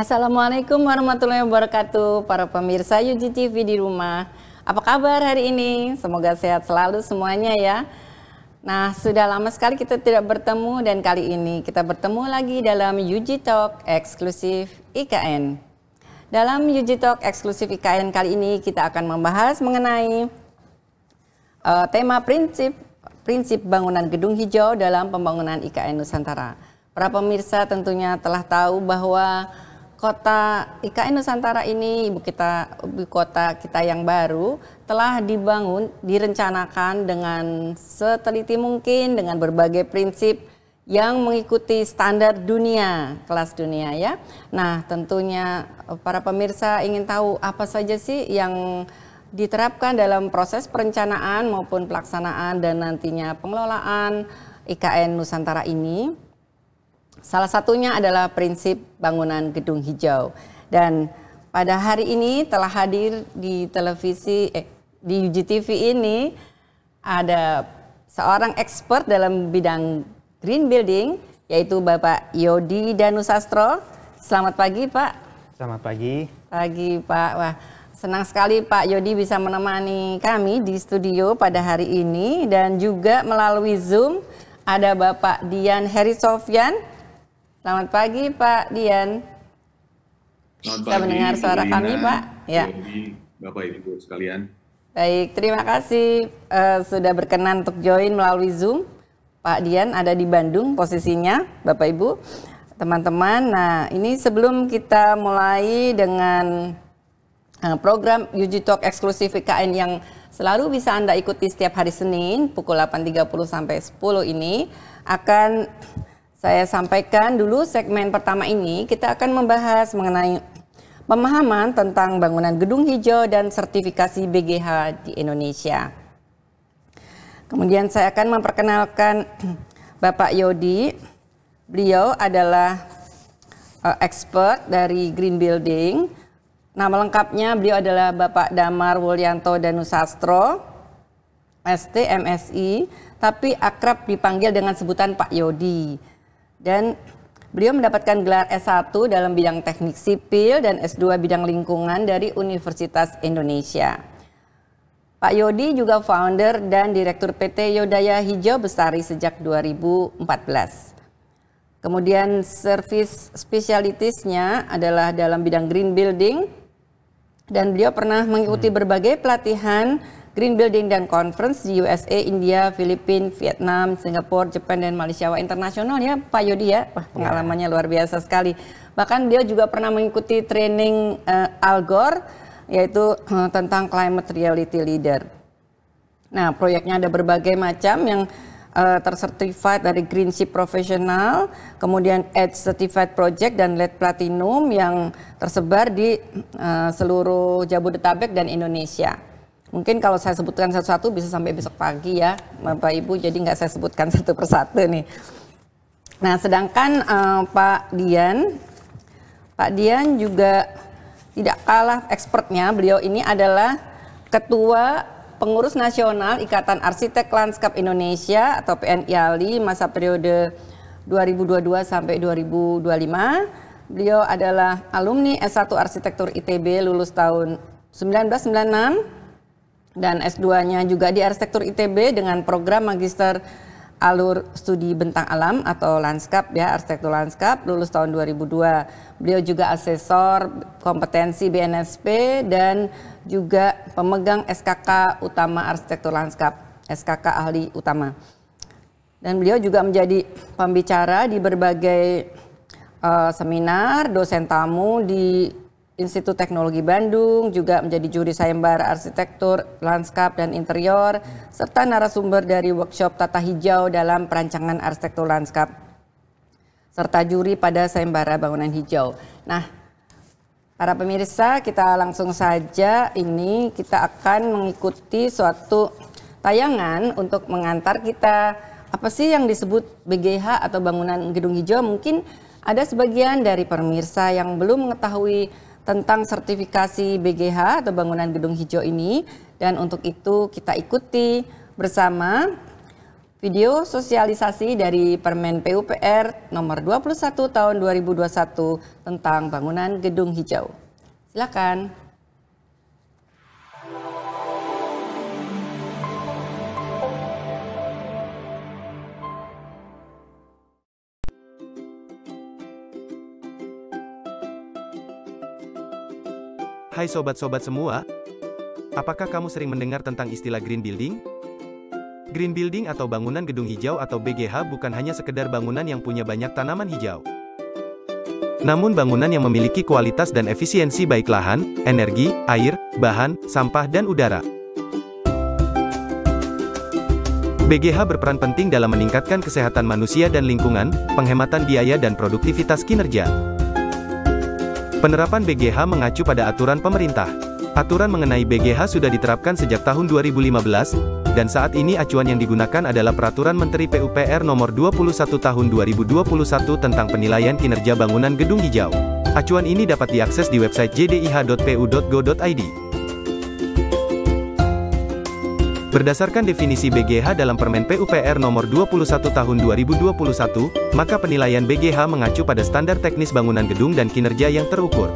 Assalamualaikum warahmatullahi wabarakatuh, para pemirsa UG TV di rumah. Apa kabar hari ini? Semoga sehat selalu semuanya ya. Nah, sudah lama sekali kita tidak bertemu dan kali ini kita bertemu lagi dalam UG Talk eksklusif IKN. Dalam UG Talk eksklusif IKN kali ini kita akan membahas mengenai tema prinsip bangunan gedung hijau dalam pembangunan IKN Nusantara. Para pemirsa tentunya telah tahu bahwa kota IKN Nusantara ini, ibu kota kita yang baru, telah direncanakan dengan seteliti mungkin dengan berbagai prinsip yang mengikuti standar dunia, kelas dunia ya. Nah, tentunya para pemirsa ingin tahu apa saja sih yang diterapkan dalam proses perencanaan maupun pelaksanaan dan nantinya pengelolaan IKN Nusantara ini. Salah satunya adalah prinsip bangunan gedung hijau. Dan pada hari ini telah hadir di di UGTV ini ada seorang expert dalam bidang green building, yaitu Bapak Yodi Danusastro. Selamat pagi, Pak. Selamat pagi. Pagi, Pak. Wah, senang sekali Pak Yodi bisa menemani kami di studio pada hari ini, dan juga melalui Zoom ada Bapak Dian Heri Sofyan. Selamat pagi Pak Dian. Selamat Bisa pagi, mendengar suara kami Pak? Ya. Bapak Ibu sekalian. Baik, terima kasih sudah berkenan untuk join melalui Zoom. Pak Dian ada di Bandung posisinya, Bapak Ibu, teman-teman. Nah, ini sebelum kita mulai dengan program UG Talk eksklusif IKN yang selalu bisa Anda ikuti setiap hari Senin pukul 8.30 sampai 10 ini, akan saya sampaikan dulu segmen pertama ini. Kita akan membahas mengenai pemahaman tentang bangunan gedung hijau dan sertifikasi BGH di Indonesia. Kemudian saya akan memperkenalkan Bapak Yodi. Beliau adalah expert dari green building. Nama lengkapnya beliau adalah Bapak Damar Wulyanto Danusastro, ST MSI, tapi akrab dipanggil dengan sebutan Pak Yodi. Dan beliau mendapatkan gelar S1 dalam bidang teknik sipil dan S2 bidang lingkungan dari Universitas Indonesia. Pak Yodi juga founder dan direktur PT Yodaya Hijau Bestari sejak 2014. Kemudian service specialities-nya adalah dalam bidang green building, dan beliau pernah mengikuti berbagai pelatihan green building dan conference di USA, India, Filipina, Vietnam, Singapura, Jepang, dan Malaysia. Wah, internasional ya Pak Yodi ya. Wah, pengalamannya luar biasa sekali. Bahkan beliau juga pernah mengikuti training Al Gore, yaitu tentang climate reality leader. Nah, proyeknya ada berbagai macam yang tersertified dari Green Ship Professional, kemudian EDGE Certified Project dan LED Platinum yang tersebar di seluruh Jabodetabek dan Indonesia. Mungkin kalau saya sebutkan satu-satu bisa sampai besok pagi ya Bapak Ibu, jadi nggak saya sebutkan satu persatu nih. Nah, sedangkan Pak Dian juga tidak kalah expertnya. Beliau ini adalah Ketua Pengurus Nasional Ikatan Arsitek Lanskap Indonesia atau PNIALI masa periode 2022 sampai 2025. Beliau adalah alumni S1 Arsitektur ITB lulus tahun 1996. Dan S2-nya juga di Arsitektur ITB dengan program Magister Alur Studi Bentang Alam atau Lanskap ya, Arsitektur Lanskap, lulus tahun 2002. Beliau juga asesor kompetensi BNSP dan juga pemegang SKK Utama Arsitektur Lanskap, SKK Ahli Utama. Dan beliau juga menjadi pembicara di berbagai seminar, dosen tamu di Institut Teknologi Bandung, juga menjadi juri sayembara arsitektur, lanskap, dan interior, serta narasumber dari workshop tata hijau dalam perancangan arsitektur lanskap, serta juri pada sayembara bangunan hijau. Nah, para pemirsa, kita langsung saja ini kita akan mengikuti suatu tayangan untuk mengantar kita apa sih yang disebut BGH atau bangunan gedung hijau. Mungkin ada sebagian dari pemirsa yang belum mengetahui tentang sertifikasi BGH atau bangunan gedung hijau ini, dan untuk itu kita ikuti bersama video sosialisasi dari Permen PUPR nomor 21 tahun 2021 tentang bangunan gedung hijau. Silakan. Hai sobat-sobat semua, apakah kamu sering mendengar tentang istilah green building? Green building atau bangunan gedung hijau atau BGH bukan hanya sekedar bangunan yang punya banyak tanaman hijau. Namun bangunan yang memiliki kualitas dan efisiensi baik lahan, energi, air, bahan, sampah dan udara. BGH berperan penting dalam meningkatkan kesehatan manusia dan lingkungan, penghematan biaya dan produktivitas kinerja. Penerapan BGH mengacu pada aturan pemerintah. Aturan mengenai BGH sudah diterapkan sejak tahun 2015, dan saat ini acuan yang digunakan adalah Peraturan Menteri PUPR Nomor 21 Tahun 2021 tentang penilaian kinerja bangunan gedung hijau. Acuan ini dapat diakses di website jdih.pu.go.id. Berdasarkan definisi BGH dalam Permen PUPR Nomor 21 Tahun 2021, maka penilaian BGH mengacu pada standar teknis bangunan gedung dan kinerja yang terukur.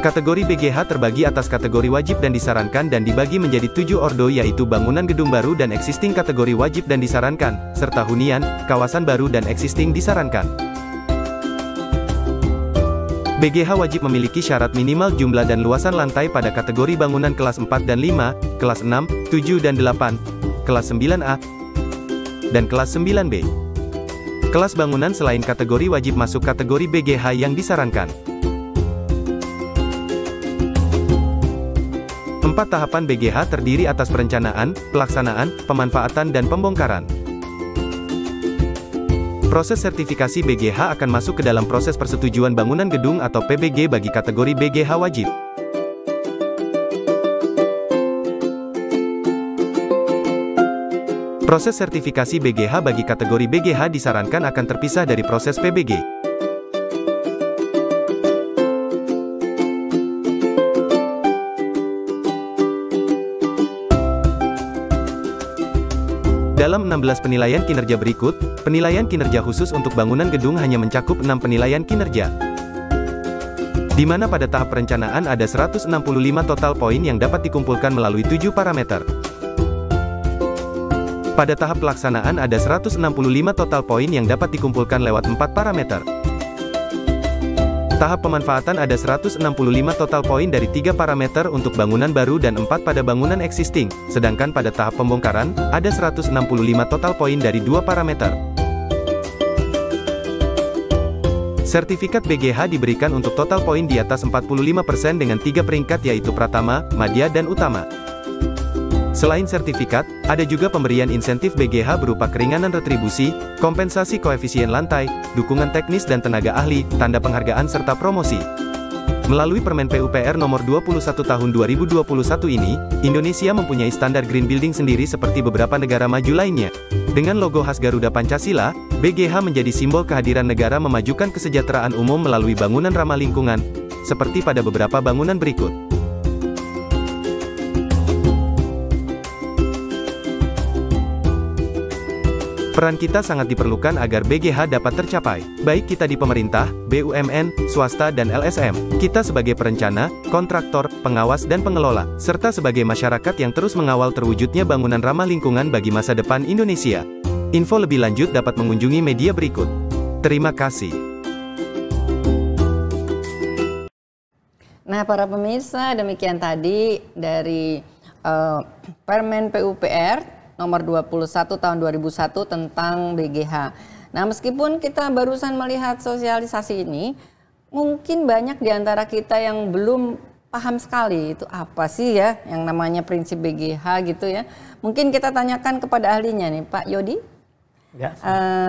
Kategori BGH terbagi atas kategori wajib dan disarankan dan dibagi menjadi 7 ordo, yaitu bangunan gedung baru dan existing kategori wajib dan disarankan, serta hunian, kawasan baru dan existing disarankan. BGH wajib memiliki syarat minimal jumlah dan luasan lantai pada kategori bangunan kelas 4 dan 5, kelas 6, 7 dan 8, kelas 9A, dan kelas 9B. Kelas bangunan selain kategori wajib masuk kategori BGH yang disarankan. 4 tahapan BGH terdiri atas perencanaan, pelaksanaan, pemanfaatan dan pembongkaran. Proses sertifikasi BGH akan masuk ke dalam proses persetujuan bangunan gedung atau PBG bagi kategori BGH wajib. Proses sertifikasi BGH bagi kategori BGH disarankan akan terpisah dari proses PBG. Dalam 16 penilaian kinerja berikut, penilaian kinerja khusus untuk bangunan gedung hanya mencakup 6 penilaian kinerja. Di mana pada tahap perencanaan ada 165 total poin yang dapat dikumpulkan melalui 7 parameter. Pada tahap pelaksanaan ada 165 total poin yang dapat dikumpulkan lewat 4 parameter. Tahap pemanfaatan ada 165 total poin dari 3 parameter untuk bangunan baru dan 4 pada bangunan existing, sedangkan pada tahap pembongkaran, ada 165 total poin dari 2 parameter. Sertifikat BGH diberikan untuk total poin di atas 45% dengan 3 peringkat yaitu Pratama, Madya dan Utama. Selain sertifikat, ada juga pemberian insentif BGH berupa keringanan retribusi, kompensasi koefisien lantai, dukungan teknis dan tenaga ahli, tanda penghargaan serta promosi. Melalui Permen PUPR Nomor 21 Tahun 2021 ini, Indonesia mempunyai standar green building sendiri seperti beberapa negara maju lainnya. Dengan logo khas Garuda Pancasila, BGH menjadi simbol kehadiran negara memajukan kesejahteraan umum melalui bangunan ramah lingkungan, seperti pada beberapa bangunan berikut. Peran kita sangat diperlukan agar BGH dapat tercapai, baik kita di pemerintah, BUMN, swasta dan LSM, kita sebagai perencana, kontraktor, pengawas dan pengelola, serta sebagai masyarakat yang terus mengawal terwujudnya bangunan ramah lingkungan bagi masa depan Indonesia. Info lebih lanjut dapat mengunjungi media berikut. Terima kasih. Nah, para pemirsa, demikian tadi dari Permen PUPR Nomor 21 Tahun 2001 tentang BGH. Nah, meskipun kita barusan melihat sosialisasi ini, mungkin banyak di antara kita yang belum paham sekali itu apa sih ya yang namanya prinsip BGH gitu ya. Mungkin kita tanyakan kepada ahlinya nih, Pak Yodi. Ya.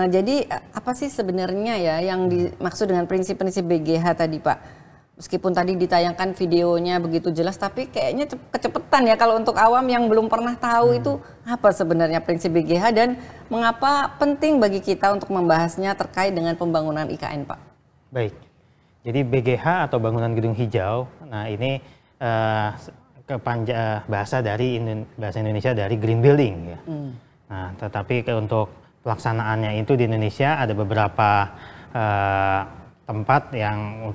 Jadi apa sih sebenarnya ya yang dimaksud dengan prinsip-prinsip BGH tadi, Pak? Meskipun tadi ditayangkan videonya begitu jelas, tapi kayaknya kecepetan ya kalau untuk awam yang belum pernah tahu itu apa sebenarnya prinsip BGH dan mengapa penting bagi kita untuk membahasnya terkait dengan pembangunan IKN, Pak. Baik, jadi BGH atau bangunan gedung hijau, nah ini bahasa Indonesia dari green building ya. Nah, tetapi untuk pelaksanaannya itu di Indonesia ada beberapa tempat yang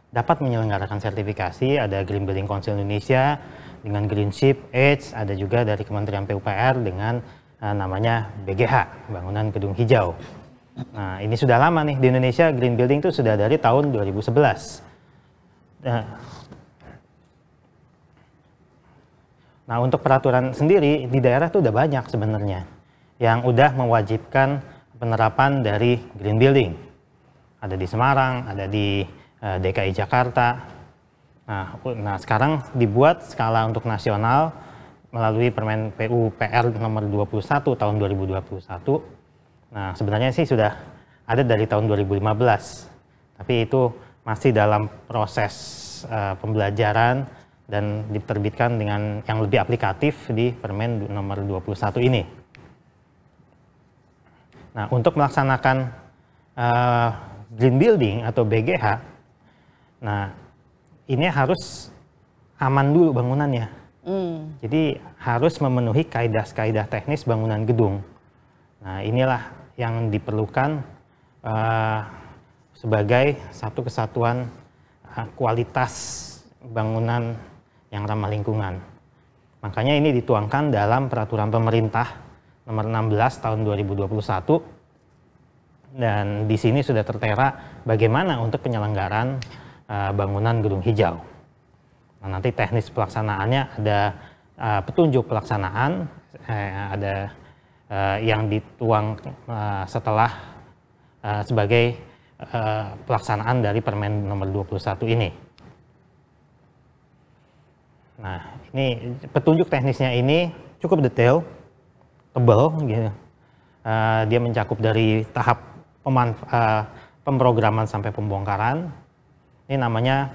dapat menyelenggarakan sertifikasi. Ada Green Building Council Indonesia dengan Greenship, Edge, ada juga dari Kementerian PUPR dengan namanya BGH, Bangunan Gedung Hijau. Nah, ini sudah lama nih di Indonesia, green building itu sudah dari tahun 2011. Nah, untuk peraturan sendiri di daerah itu udah banyak sebenarnya yang udah mewajibkan penerapan dari green building. Ada di Semarang, ada di DKI Jakarta. Nah, sekarang dibuat skala untuk nasional melalui Permen PUPR nomor 21 tahun 2021. Nah, sebenarnya sih sudah ada dari tahun 2015, tapi itu masih dalam proses pembelajaran dan diterbitkan dengan yang lebih aplikatif di Permen nomor 21 ini. Nah, untuk melaksanakan green building atau BGH, nah ini harus aman dulu bangunannya. Jadi harus memenuhi kaidah-kaidah teknis bangunan gedung. Nah, inilah yang diperlukan sebagai satu kesatuan kualitas bangunan yang ramah lingkungan. Makanya ini dituangkan dalam peraturan pemerintah nomor 16 tahun 2021, dan di sini sudah tertera bagaimana untuk penyelenggaraan bangunan gedung hijau. Nah, nanti teknis pelaksanaannya ada petunjuk pelaksanaan, ada yang dituang setelah sebagai pelaksanaan dari Permen nomor 21 ini. Nah, ini petunjuk teknisnya ini cukup detail, tebal gitu. Dia mencakup dari tahap pemrograman sampai pembongkaran. Ini namanya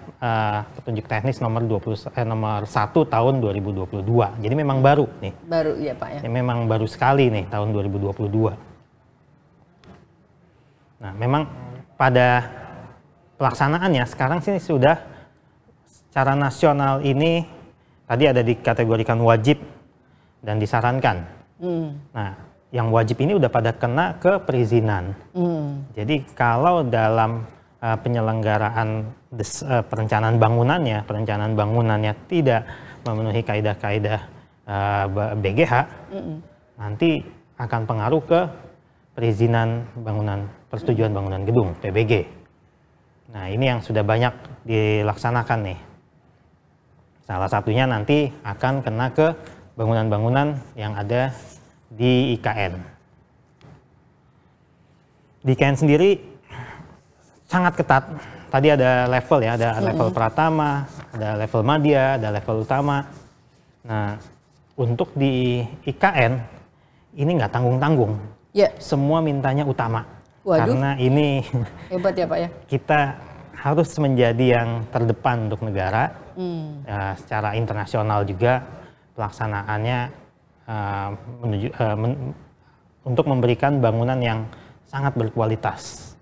petunjuk teknis nomor 1 tahun 2022. Jadi memang baru nih. Baru ya Pak ya. Ini memang baru sekali nih tahun 2022. Nah, memang pada pelaksanaannya sekarang sih sudah secara nasional ini tadi ada dikategorikan wajib dan disarankan. Nah, yang wajib ini udah pada kena ke perizinan. Jadi kalau dalam penyelenggaraan perencanaan bangunannya tidak memenuhi kaidah-kaidah BGH, nanti akan pengaruh ke perizinan bangunan, persetujuan bangunan gedung (PBG). Nah, ini yang sudah banyak dilaksanakan nih. Salah satunya nanti akan kena ke bangunan-bangunan yang ada di IKN. Di IKN sendiri sangat ketat. Tadi ada level ya, ada level pratama, ada level madya, ada level utama. Nah, untuk di IKN ini nggak tanggung-tanggung. Semua mintanya utama. Waduh. Karena ini hebat ya Pak ya. Kita harus menjadi yang terdepan untuk negara. Secara internasional juga pelaksanaannya untuk memberikan bangunan yang sangat berkualitas.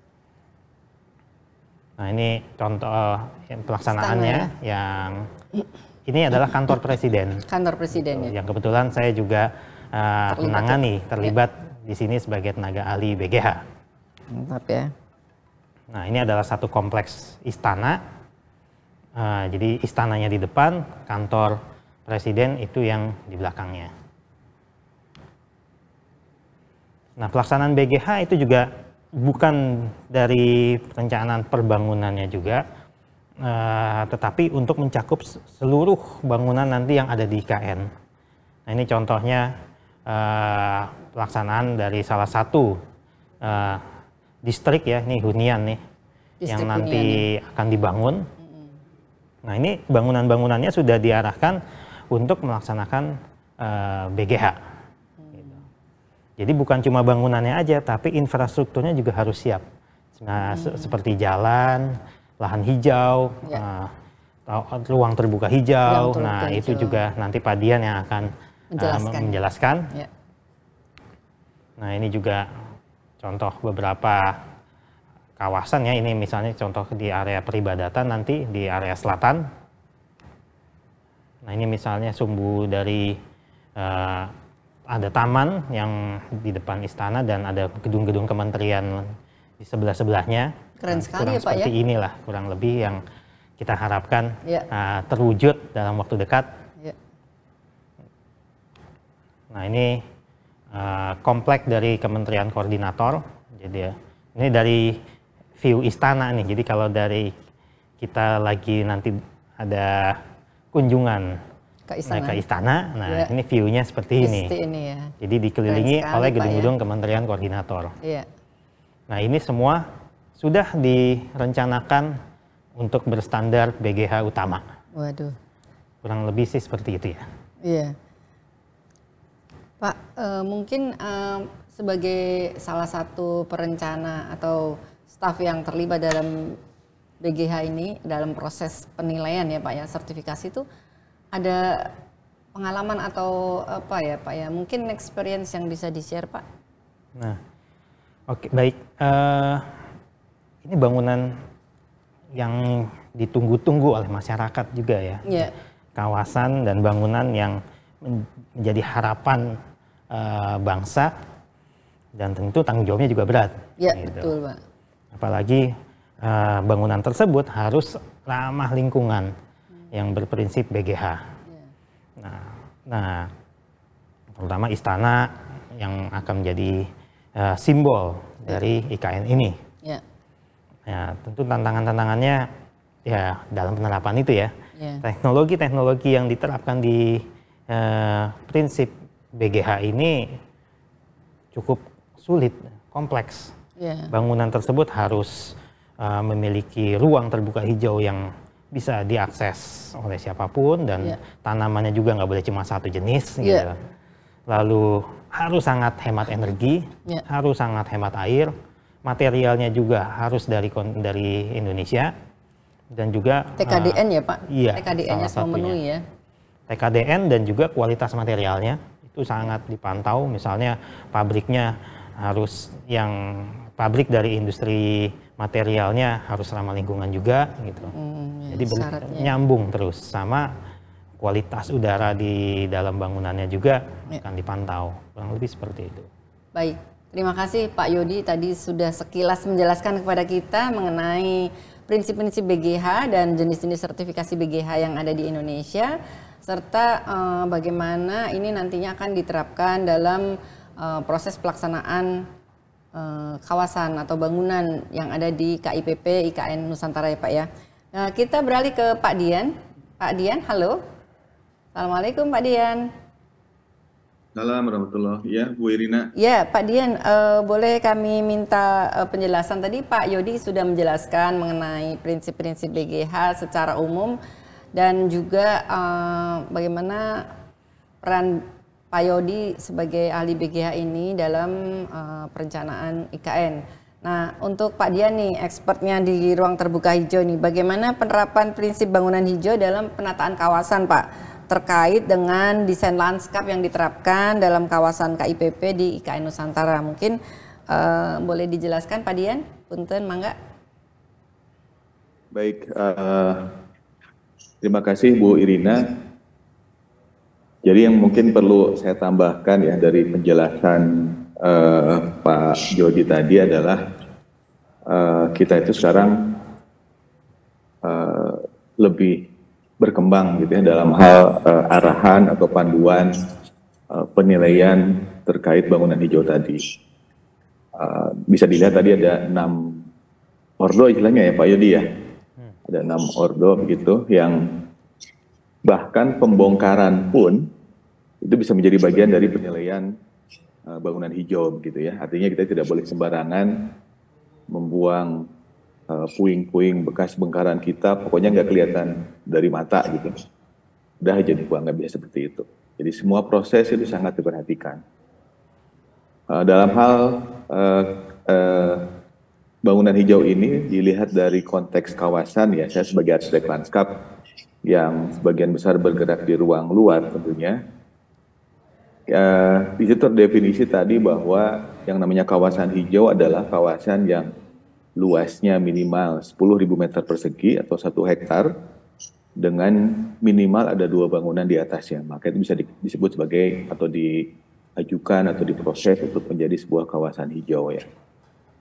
Nah, ini contoh pelaksanaannya yang ini adalah kantor presiden. Kantor presiden ya. Yang kebetulan saya juga terlibat di sini sebagai tenaga ahli BGH. Mantap ya. Nah, ini adalah satu kompleks istana. Jadi istananya di depan, kantor presiden itu yang di belakangnya. Nah, pelaksanaan BGH itu juga bukan dari perencanaan perbangunannya juga, tetapi untuk mencakup seluruh bangunan nanti yang ada di IKN. Nah, ini contohnya pelaksanaan dari salah satu distrik ya, ini hunian nih, yang nanti akan dibangun. Nah, ini bangunan-bangunannya sudah diarahkan untuk melaksanakan BGH. Gitu. Jadi bukan cuma bangunannya aja, tapi infrastrukturnya juga harus siap. Nah, seperti jalan, lahan hijau, ruang terbuka hijau. Nah, itu juga nanti Pak Dian yang akan menjelaskan. Nah, ini juga contoh beberapa kawasan ya, ini misalnya contoh di area peribadatan nanti di area selatan. Nah ini misalnya sumbu dari ada taman yang di depan istana dan ada gedung-gedung kementerian di sebelah-sebelahnya. Keren Nah, sekali kurang ya Pak seperti ya. inilah kurang lebih yang kita harapkan Ya. terwujud dalam waktu dekat. Ya. Nah ini komplek dari Kementerian Koordinator. Jadi ya, ini dari view istana nih. Jadi kalau dari kita lagi nanti ada kunjungan naik ke istana, nah Ya. ini view-nya seperti ini. Seperti ini ya. Jadi dikelilingi Keren sekali, oleh Pak, gedung-gedung Kementerian Koordinator. Iya. Nah ini semua sudah direncanakan untuk berstandar BGH utama. Waduh. Kurang lebih sih seperti itu ya. Iya. Pak, mungkin sebagai salah satu perencana atau staf yang terlibat dalam BGH ini, dalam proses penilaian ya Pak ya, sertifikasi itu ada pengalaman atau apa ya Pak ya, mungkin experience yang bisa di-share Pak? Nah, oke baik. Ini bangunan yang ditunggu-tunggu oleh masyarakat juga ya. Iya. Kawasan dan bangunan yang menjadi harapan bangsa dan tentu tanggung jawabnya juga berat. Iya, gitu. betul Pak. Apalagi bangunan tersebut harus ramah lingkungan yang berprinsip BGH. Nah, terutama istana yang akan menjadi simbol dari IKN ini. Ya. Ya, tentu tantangan-tantangannya ya dalam penerapan itu ya. Ya. Teknologi-teknologi yang diterapkan di prinsip BGH ini cukup sulit, kompleks. Ya. Bangunan tersebut harus memiliki ruang terbuka hijau yang bisa diakses oleh siapapun dan Ya. tanamannya juga nggak boleh cuma satu jenis. Ya. Gitu. Lalu harus sangat hemat energi, Ya. harus sangat hemat air, materialnya juga harus dari Indonesia dan juga TKDN ya Pak? iya, TKDN-nya salah semua satunya. memenuhi ya? TKDN dan juga kualitas materialnya itu sangat dipantau. Misalnya pabriknya harus yang pabrik dari industri materialnya harus ramah lingkungan juga gitu. Ya, Jadi syaratnya. nyambung terus sama kualitas udara di dalam bangunannya juga Ya. akan dipantau. Kurang lebih seperti itu. Baik, terima kasih Pak Yodi tadi sudah sekilas menjelaskan kepada kita mengenai prinsip-prinsip BGH dan jenis-jenis sertifikasi BGH yang ada di Indonesia serta bagaimana ini nantinya akan diterapkan dalam proses pelaksanaan kawasan atau bangunan yang ada di KIPP IKN Nusantara ya Pak ya. Nah, kita beralih ke Pak Dian. Pak Dian, halo. Assalamualaikum Pak Dian. Salam warahmatullahi. Ya, Bu Irina. Ya, Pak Dian, boleh kami minta penjelasan tadi Pak Yodi sudah menjelaskan mengenai prinsip-prinsip BGH secara umum dan juga bagaimana peran Pak Yodi sebagai ahli BGH ini dalam perencanaan IKN. Nah, untuk Pak Dian nih, expertnya di ruang terbuka hijau nih, bagaimana penerapan prinsip bangunan hijau dalam penataan kawasan Pak? Terkait dengan desain lanskap yang diterapkan dalam kawasan KIPP di IKN Nusantara. Mungkin boleh dijelaskan Pak Dian? Punten, mangga. Baik, terima kasih Bu Irina. Jadi yang mungkin perlu saya tambahkan ya dari penjelasan Pak Jody tadi adalah kita itu sekarang lebih berkembang gitu ya dalam hal arahan atau panduan penilaian terkait bangunan hijau tadi. Bisa dilihat tadi ada 6 ordo istilahnya ya Pak Yodi ya. Ada 6 ordo begitu yang bahkan pembongkaran pun itu bisa menjadi bagian dari penilaian bangunan hijau begitu ya. Artinya kita tidak boleh sembarangan membuang puing-puing bekas bongkaran kita, pokoknya nggak kelihatan dari mata gitu. Udah aja dibuang, nggak bisa seperti itu. Jadi semua proses itu sangat diperhatikan. Dalam hal bangunan hijau ini dilihat dari konteks kawasan ya, saya sebagai arsitek lanskap yang sebagian besar bergerak di ruang luar tentunya. Di situ terdefinisi tadi bahwa yang namanya kawasan hijau adalah kawasan yang luasnya minimal 10.000 meter persegi atau 1 hektar dengan minimal ada 2 bangunan di atasnya. Maka itu bisa disebut sebagai atau diajukan atau diproses untuk menjadi sebuah kawasan hijau ya.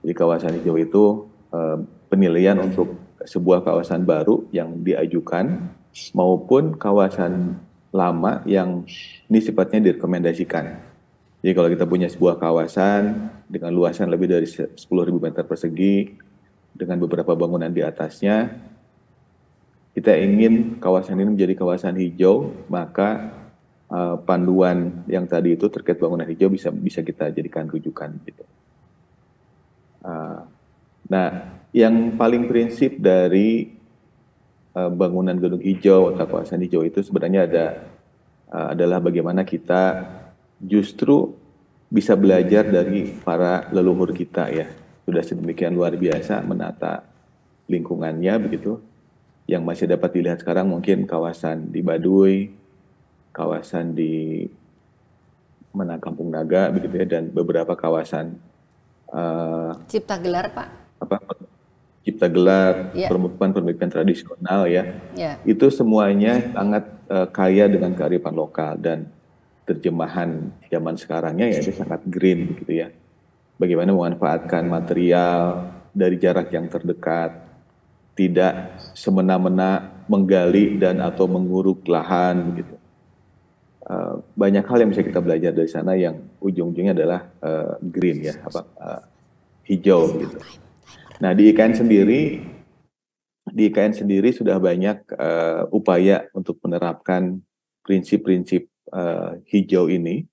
Jadi kawasan hijau itu penilaian untuk sebuah kawasan baru yang diajukan maupun kawasan lama yang ini sifatnya direkomendasikan. Jadi kalau kita punya sebuah kawasan dengan luasan lebih dari 10.000 meter persegi dengan beberapa bangunan di atasnya, kita ingin kawasan ini menjadi kawasan hijau, maka panduan yang tadi itu terkait bangunan hijau bisa kita jadikan rujukan gitu. Nah, yang paling prinsip dari bangunan gedung hijau atau kawasan hijau itu sebenarnya adalah bagaimana kita justru bisa belajar dari para leluhur kita ya. Sudah sedemikian luar biasa menata lingkungannya begitu. Yang masih dapat dilihat sekarang mungkin kawasan di Baduy, kawasan di Kampung Naga begitu ya, dan beberapa kawasan Cipta Gelar, Pak. Cipta Gelar, yeah. Permukiman tradisional ya. Itu semuanya sangat kaya dengan kearifan lokal dan terjemahan zaman sekarangnya ya itu sangat green begitu ya. Bagaimana memanfaatkan material dari jarak yang terdekat, tidak semena-mena menggali dan atau menguruk lahan begitu. Banyak hal yang bisa kita belajar dari sana yang ujung-ujungnya adalah green ya, hijau gitu. Nah di IKN sendiri sudah banyak upaya untuk menerapkan prinsip-prinsip hijau ini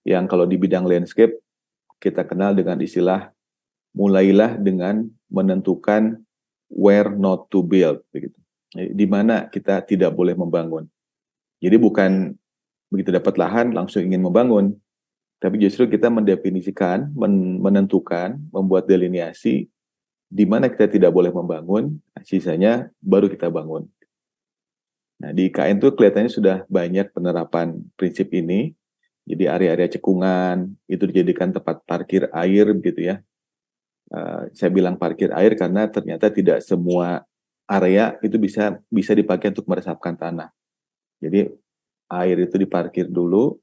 yang kalau di bidang landscape kita kenal dengan istilah mulailah dengan menentukan where not to build begitu. Di mana kita tidak boleh membangun. Jadi bukan begitu dapat lahan langsung ingin membangun, tapi justru kita mendefinisikan, menentukan, membuat delineasi di mana kita tidak boleh membangun, sisanya baru kita bangun. Nah, di IKN itu kelihatannya sudah banyak penerapan prinsip ini. Jadi area-area cekungan itu dijadikan tempat parkir air begitu ya. Saya bilang parkir air karena ternyata tidak semua area itu bisa dipakai untuk meresapkan tanah. Jadi air itu diparkir dulu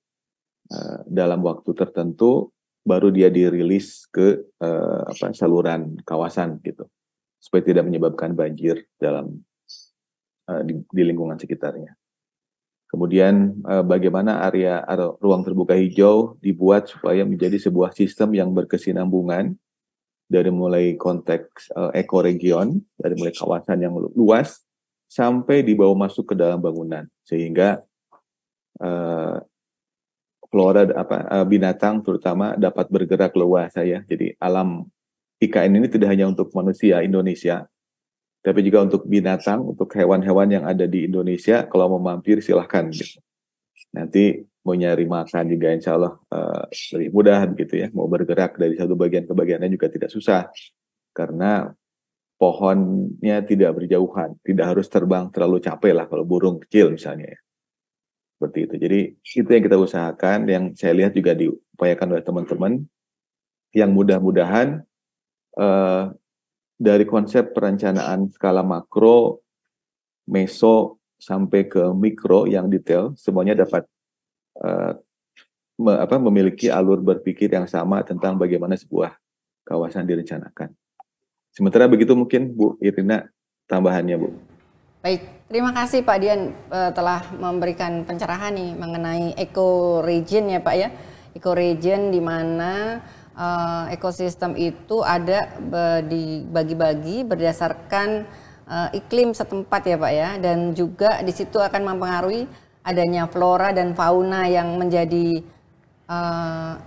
dalam waktu tertentu, baru dia dirilis ke saluran kawasan gitu, supaya tidak menyebabkan banjir di lingkungan sekitarnya. Kemudian bagaimana area ruang terbuka hijau dibuat supaya menjadi sebuah sistem yang berkesinambungan dari mulai konteks ekoregion, dari mulai kawasan yang luas sampai dibawa masuk ke dalam bangunan, sehingga flora binatang terutama dapat bergerak leluasa ya. Jadi alam IKN ini tidak hanya untuk manusia Indonesia, tapi juga untuk binatang, untuk hewan-hewan yang ada di Indonesia. Kalau mau mampir silahkan gitu. Nanti mau nyari makan juga insya Allah lebih mudah begitu ya. Mau bergerak dari satu bagian ke bagian lain juga tidak susah, karena pohonnya tidak berjauhan, tidak harus terbang terlalu capek lah kalau burung kecil misalnya ya. Seperti itu. Jadi itu yang kita usahakan, yang saya lihat juga diupayakan oleh teman-teman, yang mudah-mudahan dari konsep perencanaan skala makro, meso, sampai ke mikro yang detail, semuanya dapat memiliki alur berpikir yang sama tentang bagaimana sebuah kawasan direncanakan. Sementara begitu mungkin Bu Irina tambahannya Bu. Baik, terima kasih Pak Dian telah memberikan pencerahan nih mengenai eco-region ya Pak ya. Eco-region di mana ekosistem itu ada dibagi-bagi berdasarkan iklim setempat ya Pak ya. Dan juga di situ akan mempengaruhi adanya flora dan fauna yang menjadi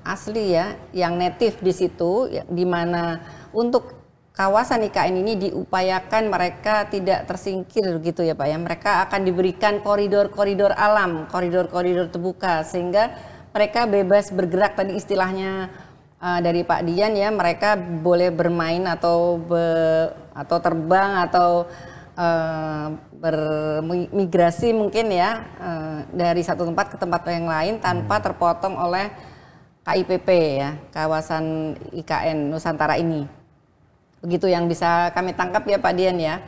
asli ya, yang native di situ, di mana untuk kawasan IKN ini diupayakan mereka tidak tersingkir gitu ya Pak ya. Mereka akan diberikan koridor-koridor alam, koridor-koridor terbuka sehingga mereka bebas bergerak, tadi istilahnya dari Pak Dian ya, mereka boleh bermain atau terbang atau bermigrasi mungkin ya dari satu tempat ke tempat yang lain tanpa terpotong oleh KIPP ya, kawasan IKN Nusantara ini. Begitu yang bisa kami tangkap ya Pak Dian ya.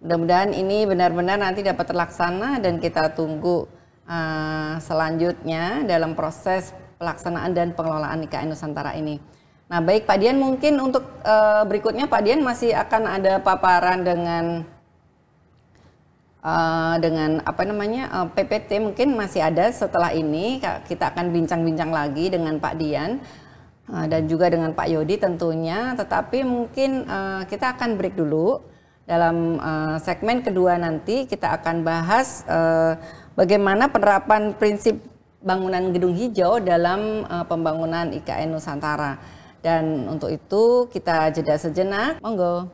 Mudah-mudahan ini benar-benar nanti dapat terlaksana dan kita tunggu selanjutnya dalam proses pelaksanaan dan pengelolaan IKN Nusantara ini. Nah, baik Pak Dian, mungkin untuk berikutnya Pak Dian masih akan ada paparan dengan apa namanya PPT, mungkin masih ada setelah ini kita akan bincang-bincang lagi dengan Pak Dian dan juga dengan Pak Yodi tentunya. Tetapi mungkin kita akan break dulu. Dalam segmen kedua nanti kita akan bahas bagaimana penerapan prinsip bangunan gedung hijau dalam pembangunan IKN Nusantara. Dan untuk itu kita jeda sejenak, monggo.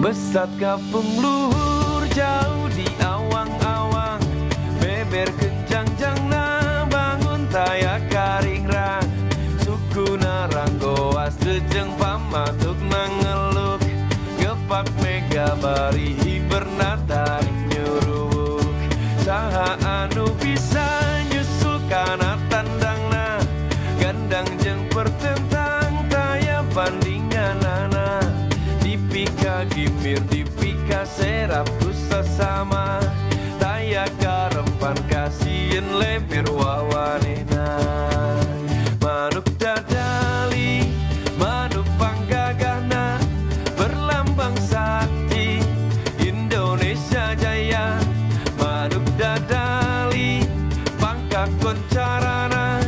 Besat kapung luhur jauh di awang-awang, beber kencang jangna bangun taya karingrang, suku naranggoa sejeng pamatuk nangeluk, gepak mega bari hibernatari nyuruk, saha anu bisa nyusul kana tandangna, gandang jeng pertentang taya bandinganana. Dipika gimir, dipika serap kusa sama, taya karempan kasien leber wawanena. Manuk dadali, manuk panggagana, berlambang sakti Indonesia Jaya. Manuk dadali, pangka koncarana,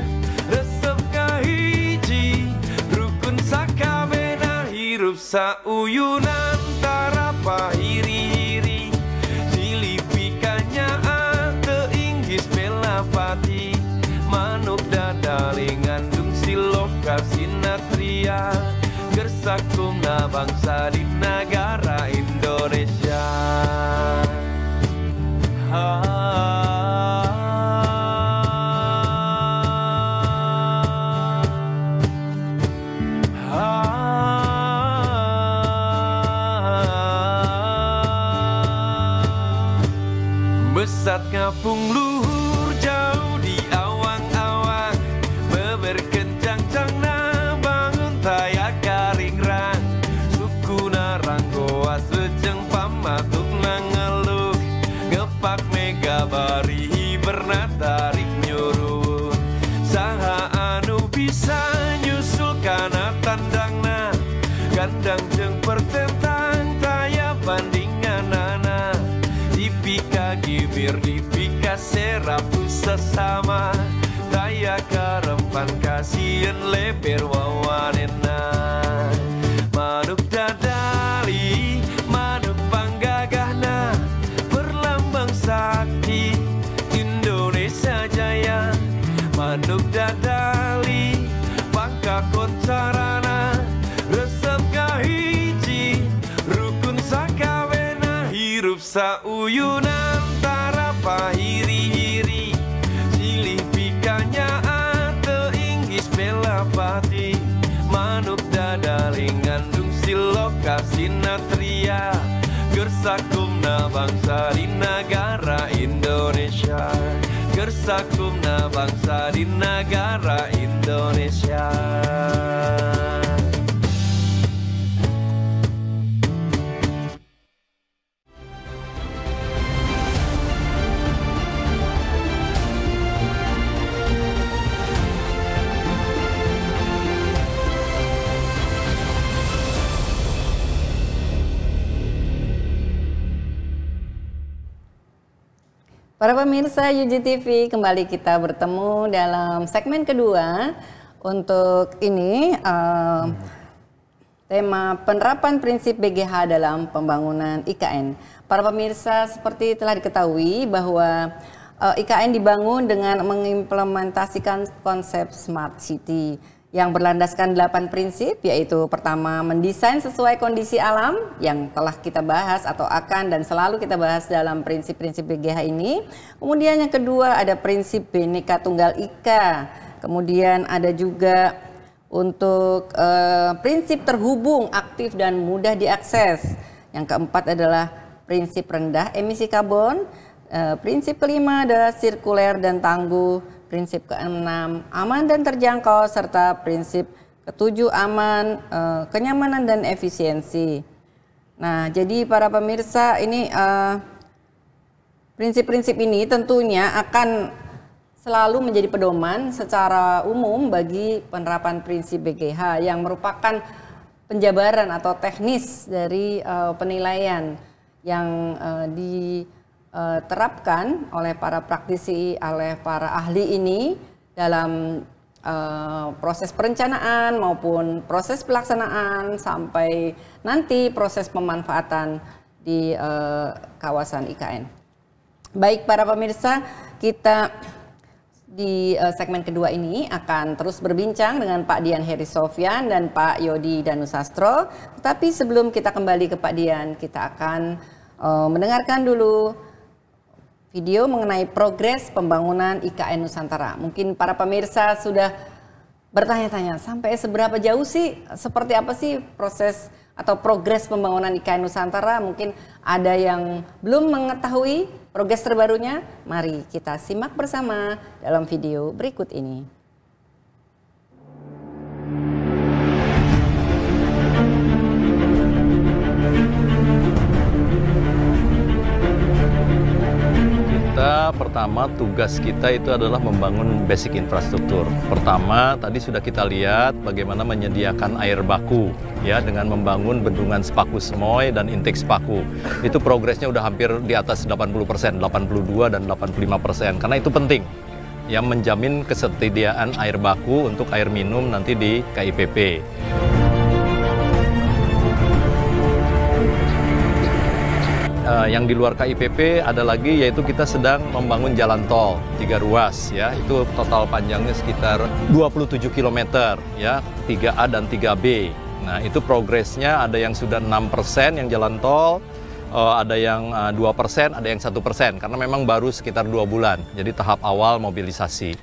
resep kahiji, rukun sakabena hirup sauyunan tarapa hiri-hiri, silipikanya ate inggis melapati, manuk dadali ngandung siloka sinatria, gersakumna bangsa di negara Indonesia. Besat ngapung luhur jauh di awang-awang, beber kencang cangna bangun taya karingrang, suku naranggoa sejeng pamatuk nangeluk, gepak mega bari hibernatarik nyuruh, saha anu bisa nyusul kana tandangna, gandang jeng pertentang taya bandinganana. Dipika gibir, dipika serap sesama, taya karempan kasien leber wawanena. Manuk dadali, manuk panggagahna, berlambang sakti Indonesia Jaya. Manuk dadali, pangka koncarana, resep kahiji, rukun sakawena, hirup sauyunan tarapa hiri-hiri, silih pikanya ate inggis pelapati, manuk dadali ngandung siloka sinatria, gersakumna bangsa di negara Indonesia, gersakumna bangsa di negara Indonesia. Para pemirsa UGTV, kembali kita bertemu dalam segmen kedua. Untuk ini tema penerapan prinsip BGH dalam pembangunan IKN. Para pemirsa, seperti telah diketahui bahwa IKN dibangun dengan mengimplementasikan konsep Smart City yang berlandaskan 8 prinsip, yaitu pertama, mendesain sesuai kondisi alam yang telah kita bahas atau akan dan selalu kita bahas dalam prinsip-prinsip BGH ini. Kemudian yang kedua ada prinsip Bhinneka Tunggal Ika. Kemudian ada juga untuk prinsip terhubung, aktif dan mudah diakses. Yang keempat adalah prinsip rendah emisi karbon. Prinsip kelima adalah sirkuler dan tangguh. Prinsip keenam aman dan terjangkau, serta prinsip ketujuh aman, kenyamanan dan efisiensi. Nah, jadi para pemirsa, ini prinsip-prinsip ini tentunya akan selalu menjadi pedoman secara umum bagi penerapan prinsip BGH yang merupakan penjabaran atau teknis dari penilaian yang diterapkan oleh para praktisi, oleh para ahli ini dalam proses perencanaan maupun proses pelaksanaan sampai nanti proses pemanfaatan di kawasan IKN. Baik para pemirsa, kita di segmen kedua ini akan terus berbincang dengan Pak Dian Heri Sofyan dan Pak Yodi Danusastro. Tetapi sebelum kita kembali ke Pak Dian, kita akan mendengarkan dulu video mengenai progres pembangunan IKN Nusantara. Mungkin para pemirsa sudah bertanya-tanya, sampai seberapa jauh sih, seperti apa sih proses atau progres pembangunan IKN Nusantara? Mungkin ada yang belum mengetahui progres terbarunya. Mari kita simak bersama dalam video berikut ini. Pertama, tugas kita itu adalah membangun basic infrastruktur. Pertama, tadi sudah kita lihat bagaimana menyediakan air baku ya dengan membangun bendungan Sepaku Semoy dan intake Sepaku. Itu progresnya udah hampir di atas 80%, 82 dan 85%. Karena itu penting yang menjamin ketersediaan air baku untuk air minum nanti di KIPP. Yang di luar KIPP ada lagi, yaitu kita sedang membangun jalan tol 3 ruas ya, itu total panjangnya sekitar 27 km ya, 3A dan 3B. Nah, itu progresnya ada yang sudah 6% yang jalan tol, ada yang 2%, ada yang 1%, karena memang baru sekitar 2 bulan, jadi tahap awal mobilisasi.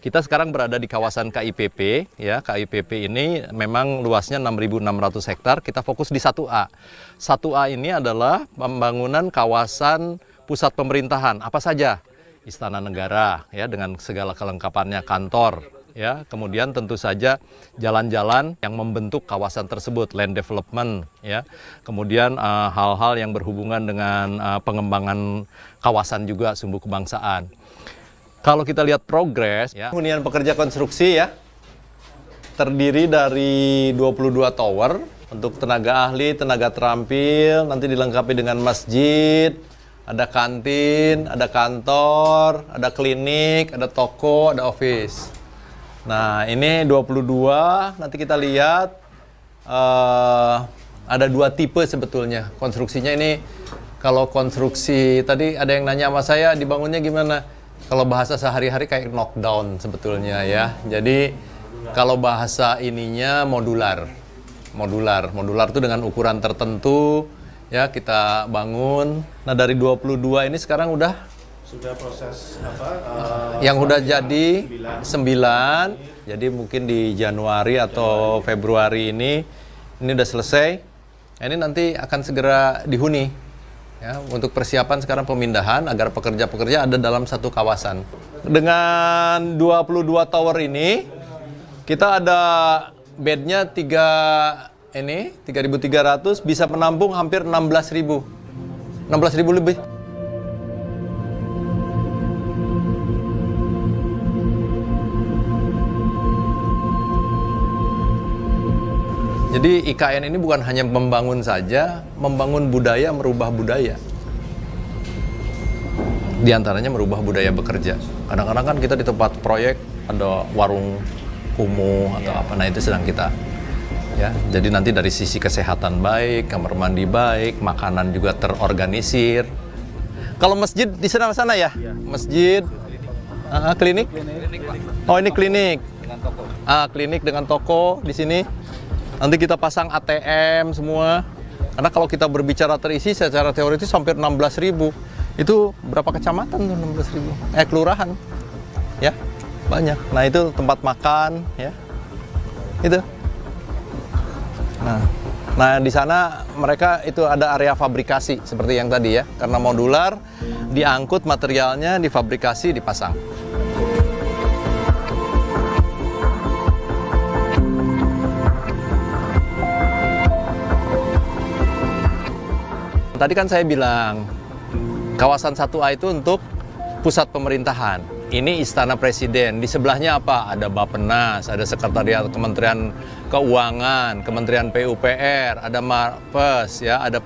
Kita sekarang berada di kawasan KIPP, ya. KIPP ini memang luasnya 6.600 hektar, kita fokus di 1A. 1A ini adalah pembangunan kawasan pusat pemerintahan, apa saja? Istana Negara, ya, dengan segala kelengkapannya, kantor, ya. Kemudian tentu saja jalan-jalan yang membentuk kawasan tersebut, land development, ya. Kemudian hal-hal yang berhubungan dengan pengembangan kawasan juga, sumbu kebangsaan. Kalau kita lihat progres, ya, hunian pekerja konstruksi ya, terdiri dari 22 tower untuk tenaga ahli, tenaga terampil, nanti dilengkapi dengan masjid, ada kantin, ada kantor, ada klinik, ada toko, ada office. Nah, ini 22, nanti kita lihat ada 2 tipe sebetulnya. Konstruksinya ini, kalau konstruksi, tadi ada yang nanya sama saya, dibangunnya gimana? Kalau bahasa sehari-hari kayak knockdown sebetulnya ya. Jadi kalau bahasa ininya modular. Modular itu dengan ukuran tertentu ya kita bangun. Nah, dari 22 ini sekarang sudah proses yang udah jadi 9. Jadi mungkin di Januari atau Februari ini udah selesai. Ini nanti akan segera dihuni. Ya, untuk persiapan sekarang pemindahan agar pekerja-pekerja ada dalam satu kawasan. Dengan 22 tower ini, kita ada bednya 3.300, bisa menampung hampir 16.000 lebih. Jadi IKN ini bukan hanya membangun saja, membangun budaya, merubah budaya. Di antaranya merubah budaya bekerja. Kadang-kadang kan kita di tempat proyek ada warung kumuh atau apa, nah itu sedang kita. Ya, jadi nanti dari sisi kesehatan baik, kamar mandi baik, makanan juga terorganisir. Kalau masjid di sana ya? Masjid, klinik? Oh ini klinik. Klinik dengan toko di sini. Nanti kita pasang ATM semua. Karena kalau kita berbicara terisi secara teoritis hampir 16.000. Itu berapa kecamatan tuh 16.000? Kelurahan. Ya, banyak. Nah itu tempat makan, ya. Itu. Nah di sana mereka itu ada area fabrikasi seperti yang tadi ya, karena modular, diangkut materialnya, difabrikasi, dipasang. Tadi kan saya bilang kawasan 1A itu untuk pusat pemerintahan. Ini Istana Presiden. Di sebelahnya apa? Ada Bappenas, ada Sekretariat Kementerian Keuangan, Kementerian PUPR, ada Mapes, ya, ada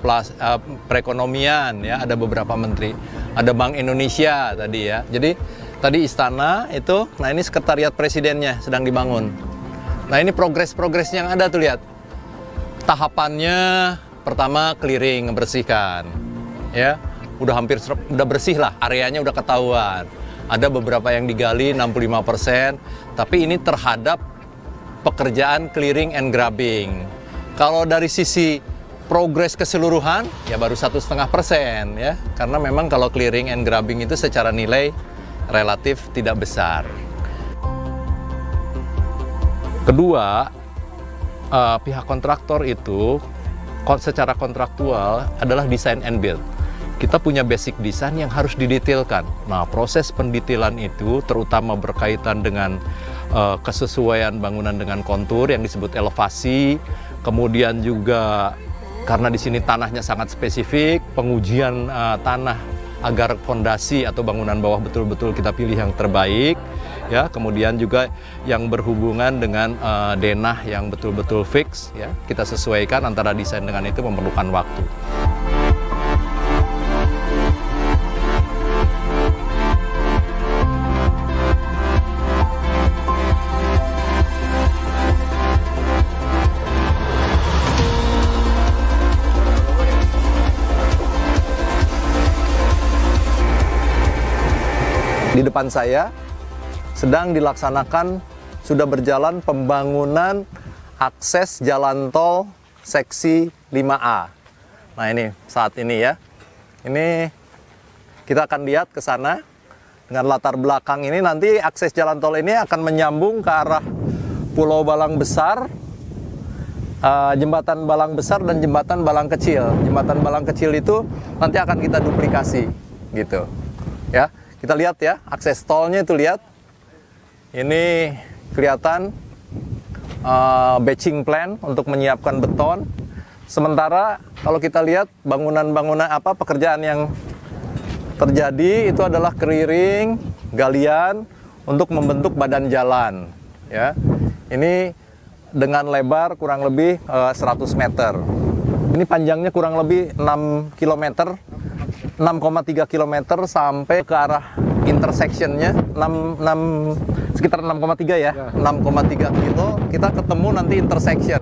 Perekonomian, ya, ada beberapa menteri, ada Bank Indonesia tadi ya. Jadi tadi istana itu, nah ini Sekretariat Presidennya sedang dibangun. Nah ini progres yang ada tuh lihat. Tahapannya pertama clearing, membersihkan, ya, udah bersih lah, areanya udah ketahuan. Ada beberapa yang digali 65%, tapi ini terhadap pekerjaan clearing and grabbing. Kalau dari sisi progres keseluruhan, ya baru 1,5%, ya, karena memang kalau clearing and grabbing itu secara nilai relatif tidak besar. Kedua, pihak kontraktor itu secara kontraktual adalah design and build. Kita punya basic design yang harus didetailkan. Nah, proses pendetailan itu terutama berkaitan dengan kesesuaian bangunan dengan kontur yang disebut elevasi, kemudian juga karena di sini tanahnya sangat spesifik, pengujian tanah agar fondasi atau bangunan bawah betul-betul kita pilih yang terbaik, ya. Kemudian juga yang berhubungan dengan denah yang betul-betul fix, ya. Kita sesuaikan antara desain dengan itu memerlukan waktu. Di depan saya sedang dilaksanakan, sudah berjalan pembangunan akses jalan tol seksi 5A. Nah ini saat ini ya, ini kita akan lihat ke sana dengan latar belakang ini. Nanti akses jalan tol ini akan menyambung ke arah Pulau Balang Besar, Jembatan Balang Besar dan Jembatan Balang Kecil. Jembatan Balang Kecil itu nanti akan kita duplikasi gitu ya. Kita lihat ya, akses tolnya itu lihat. Ini kelihatan batching plan untuk menyiapkan beton. Sementara kalau kita lihat bangunan-bangunan pekerjaan yang terjadi itu adalah clearing, galian untuk membentuk badan jalan ya. Ini dengan lebar kurang lebih 100 meter. Ini panjangnya kurang lebih 6 km. 6,3 km sampai ke arah intersectionnya sekitar 6,3 ya, 6,3 kilo kita ketemu nanti intersection.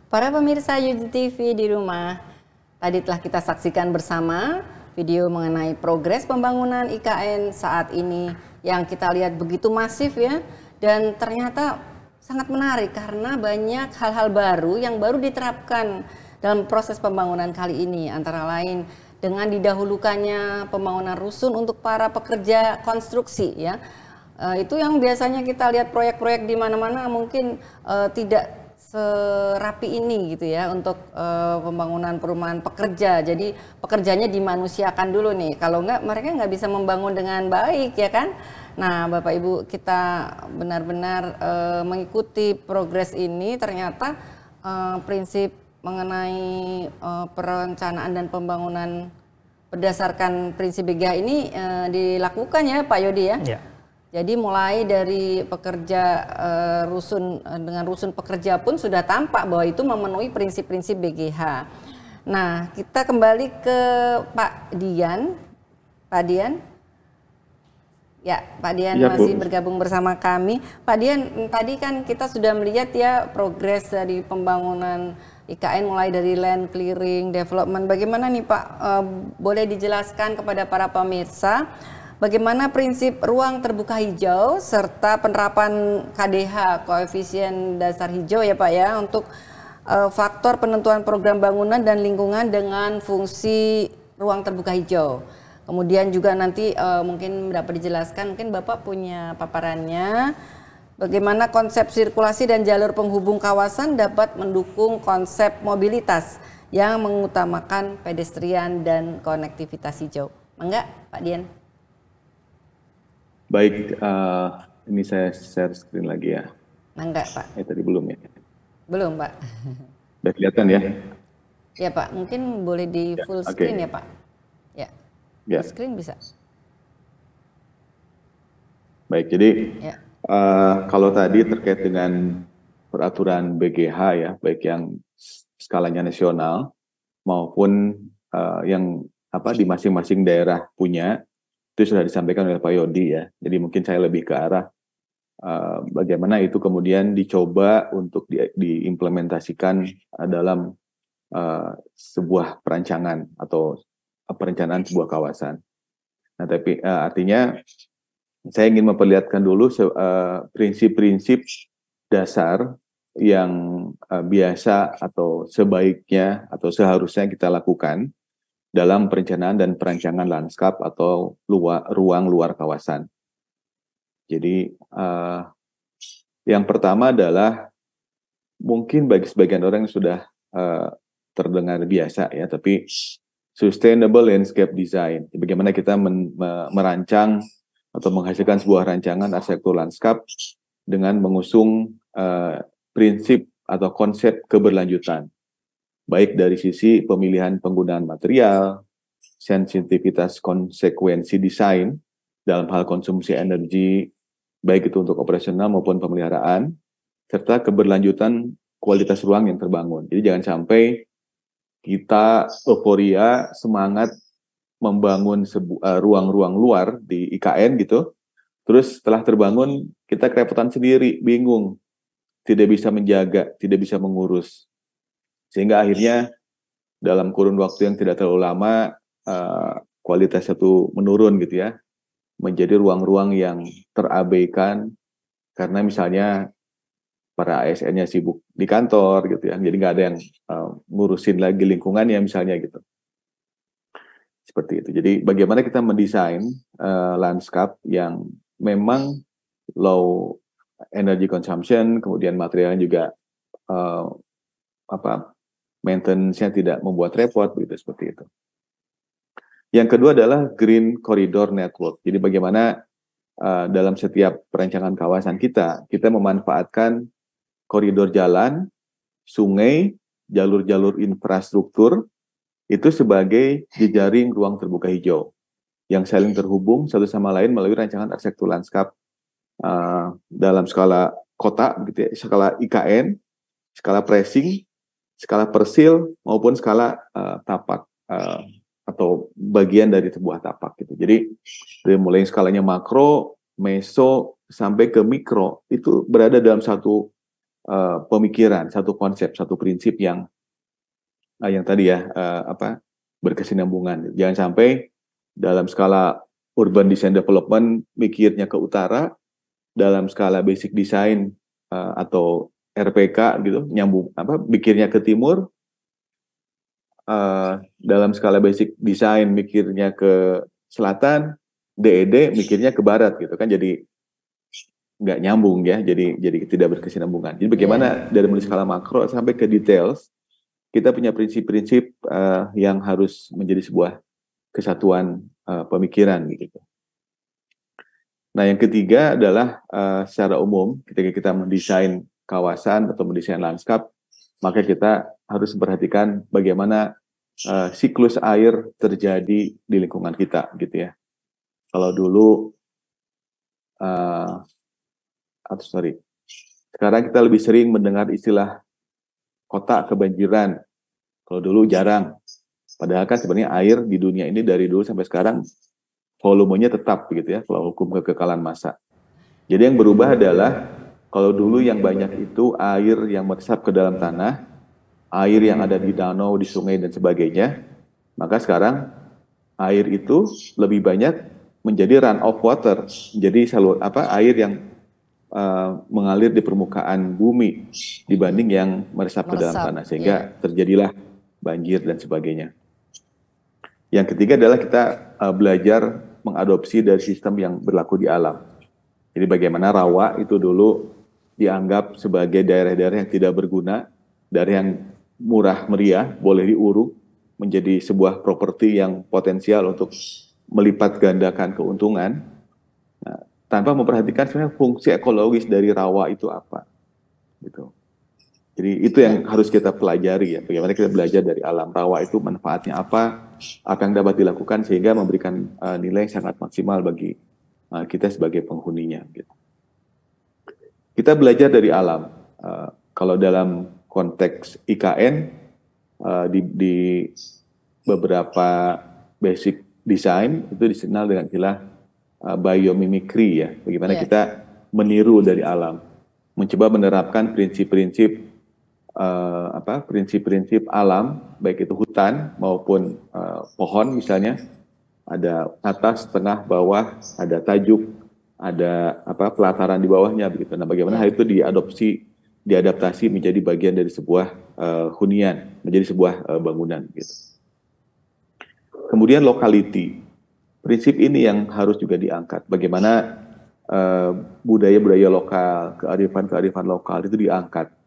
Para pemirsa Yuji TV di rumah, tadi telah kita saksikan bersama video mengenai progres pembangunan IKN saat ini yang kita lihat begitu masif ya, dan ternyata sangat menarik karena banyak hal-hal baru yang baru diterapkan dalam proses pembangunan kali ini, antara lain dengan didahulukannya pembangunan rusun untuk para pekerja konstruksi ya. Itu yang biasanya kita lihat proyek-proyek di mana-mana mungkin tidak serapi ini gitu ya untuk pembangunan perumahan pekerja. Jadi pekerjanya dimanusiakan dulu nih. Kalau enggak mereka nggak bisa membangun dengan baik ya kan. Nah Bapak Ibu kita benar-benar mengikuti progres ini. Ternyata prinsip mengenai perencanaan dan pembangunan berdasarkan prinsip BGH ini dilakukan ya Pak Yodi ya. Ya. Jadi mulai dari pekerja dengan rusun pekerja pun sudah tampak bahwa itu memenuhi prinsip-prinsip BGH. Nah, kita kembali ke Pak Dian. Pak Dian? Ya, Pak Dian Ya, masih Bu. bergabung bersama kami. Pak Dian, tadi kan kita sudah melihat ya progres dari pembangunan IKN mulai dari land clearing, development. Bagaimana nih Pak, boleh dijelaskan kepada para pemirsa bagaimana prinsip ruang terbuka hijau serta penerapan KDH, koefisien dasar hijau ya Pak ya, untuk faktor penentuan program bangunan dan lingkungan dengan fungsi ruang terbuka hijau. Kemudian juga nanti mungkin dapat dijelaskan, mungkin Bapak punya paparannya, bagaimana konsep sirkulasi dan jalur penghubung kawasan dapat mendukung konsep mobilitas yang mengutamakan pedestrian dan konektivitas hijau. Enggak, Pak Dian? Baik, ini saya share screen lagi ya. Enggak, Pak. Tadi belum ya. Belum, Pak. Udah kelihatan ya? Ya, Pak. Mungkin boleh di full oke. screen ya, Pak. Ya. Ya. Full screen bisa. Baik, jadi Ya. kalau tadi terkait dengan peraturan BGH ya, baik yang skalanya nasional maupun yang di masing-masing daerah punya, itu sudah disampaikan oleh Pak Yodi ya. Jadi mungkin saya lebih ke arah bagaimana itu kemudian dicoba untuk diimplementasikan dalam sebuah perancangan atau perencanaan sebuah kawasan. Nah, tapi artinya saya ingin memperlihatkan dulu prinsip-prinsip dasar yang biasa atau sebaiknya atau seharusnya kita lakukan dalam perencanaan dan perancangan lanskap atau ruang luar kawasan. Jadi yang pertama adalah mungkin bagi sebagian orang yang sudah terdengar biasa ya, tapi sustainable landscape design. Bagaimana kita merancang atau menghasilkan sebuah rancangan arsitektur lanskap dengan mengusung prinsip atau konsep keberlanjutan. Baik dari sisi pemilihan penggunaan material, sensitivitas konsekuensi desain dalam hal konsumsi energi, baik itu untuk operasional maupun pemeliharaan, serta keberlanjutan kualitas ruang yang terbangun. Jadi jangan sampai kita euforia, semangat membangun ruang-ruang luar di IKN gitu, terus setelah terbangun kita kerepotan sendiri, bingung, tidak bisa menjaga, tidak bisa mengurus. Sehingga akhirnya dalam kurun waktu yang tidak terlalu lama kualitasnya itu menurun gitu ya, menjadi ruang-ruang yang terabaikan karena misalnya para ASN-nya sibuk di kantor gitu ya, jadi nggak ada yang ngurusin lagi lingkungannya misalnya gitu. Seperti itu. Jadi bagaimana kita mendesain lanskap yang memang low energy consumption, kemudian materialnya juga maintenance-nya tidak membuat repot, begitu, seperti itu. Yang kedua adalah Green Corridor Network. Jadi bagaimana dalam setiap perencanaan kawasan kita memanfaatkan koridor jalan, sungai, jalur-jalur infrastruktur, itu sebagai jejaring ruang terbuka hijau yang saling terhubung satu sama lain melalui rancangan arsitektur lanskap dalam skala kota, gitu ya, skala IKN, skala pressing, skala persil maupun skala tapak atau bagian dari sebuah tapak gitu. Jadi dari mulai skalanya makro, meso sampai ke mikro itu berada dalam satu pemikiran, satu konsep, satu prinsip yang tadi ya berkesinambungan. Jangan sampai dalam skala urban design development mikirnya ke utara, dalam skala basic design atau RPK gitu mikirnya ke timur, dalam skala basic design mikirnya ke selatan, DED mikirnya ke barat gitu kan. Jadi nggak nyambung ya, jadi tidak berkesinambungan. Jadi bagaimana dari mulai skala makro sampai ke details, kita punya prinsip-prinsip yang harus menjadi sebuah kesatuan pemikiran gitu. Nah, yang ketiga adalah secara umum ketika kita mendesain kawasan atau mendesain lanskap, maka kita harus memperhatikan bagaimana siklus air terjadi di lingkungan kita gitu ya. Kalau dulu sekarang kita lebih sering mendengar istilah kota kebanjiran. Kalau dulu jarang. Padahal kan sebenarnya air di dunia ini dari dulu sampai sekarang volumenya tetap begitu ya, kalau hukum kekekalan massa. Jadi yang berubah adalah kalau dulu yang banyak itu air yang meresap ke dalam tanah, air yang ada di danau, di sungai dan sebagainya. Maka sekarang air itu lebih banyak menjadi run off water, menjadi air yang mengalir di permukaan bumi dibanding yang meresap ke dalam tanah, sehingga terjadilah banjir dan sebagainya. Yang ketiga adalah kita belajar mengadopsi dari sistem yang berlaku di alam. Jadi bagaimana rawa itu dulu dianggap sebagai daerah-daerah yang tidak berguna, daerah yang murah meriah, boleh diuruk menjadi sebuah properti yang potensial untuk melipat gandakan keuntungan, tanpa memperhatikan sebenarnya fungsi ekologis dari rawa itu apa, gitu. Jadi itu yang harus kita pelajari ya, bagaimana kita belajar dari alam rawa itu manfaatnya apa yang dapat dilakukan sehingga memberikan nilai yang sangat maksimal bagi kita sebagai penghuninya. Gitu. Kita belajar dari alam. Kalau dalam konteks IKN di beberapa basic design itu dikenal dengan istilah biomimicry ya, bagaimana kita meniru dari alam, mencoba menerapkan prinsip-prinsip prinsip-prinsip alam, baik itu hutan maupun pohon misalnya, ada atas, tengah, bawah, ada tajuk, ada pelataran di bawahnya begitu. Nah, bagaimana hal itu diadaptasi menjadi bagian dari sebuah hunian, menjadi sebuah bangunan gitu. Kemudian locality. Prinsip ini yang harus juga diangkat. Bagaimana budaya-budaya lokal, kearifan-kearifan lokal itu diangkat.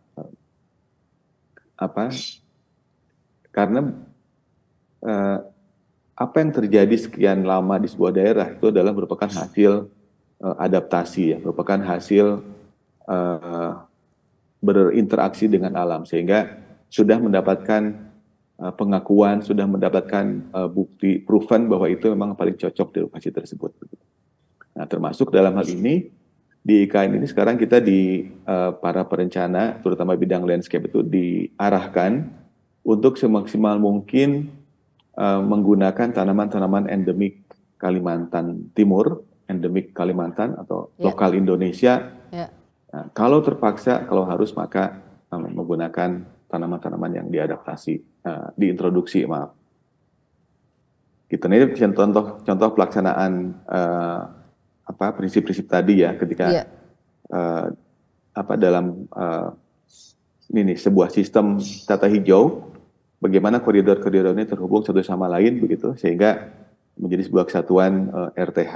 Karena apa yang terjadi sekian lama di sebuah daerah itu adalah merupakan hasil adaptasi ya, merupakan hasil berinteraksi dengan alam, sehingga sudah mendapatkan pengakuan, sudah mendapatkan bukti proven bahwa itu memang paling cocok di lokasi tersebut. Nah, termasuk dalam hal ini di IKN ini sekarang kita di para perencana, terutama bidang landscape itu diarahkan untuk semaksimal mungkin menggunakan tanaman-tanaman endemik Kalimantan Timur, endemik Kalimantan atau lokal Indonesia. Nah, kalau terpaksa, kalau harus, maka menggunakan tanaman-tanaman yang diadaptasi, diintroduksi, maaf. Gitu. Nah, ini contoh pelaksanaan prinsip-prinsip tadi ya, ketika dalam sebuah sistem tata hijau, bagaimana koridor-koridor ini terhubung satu sama lain begitu, sehingga menjadi sebuah kesatuan RTH.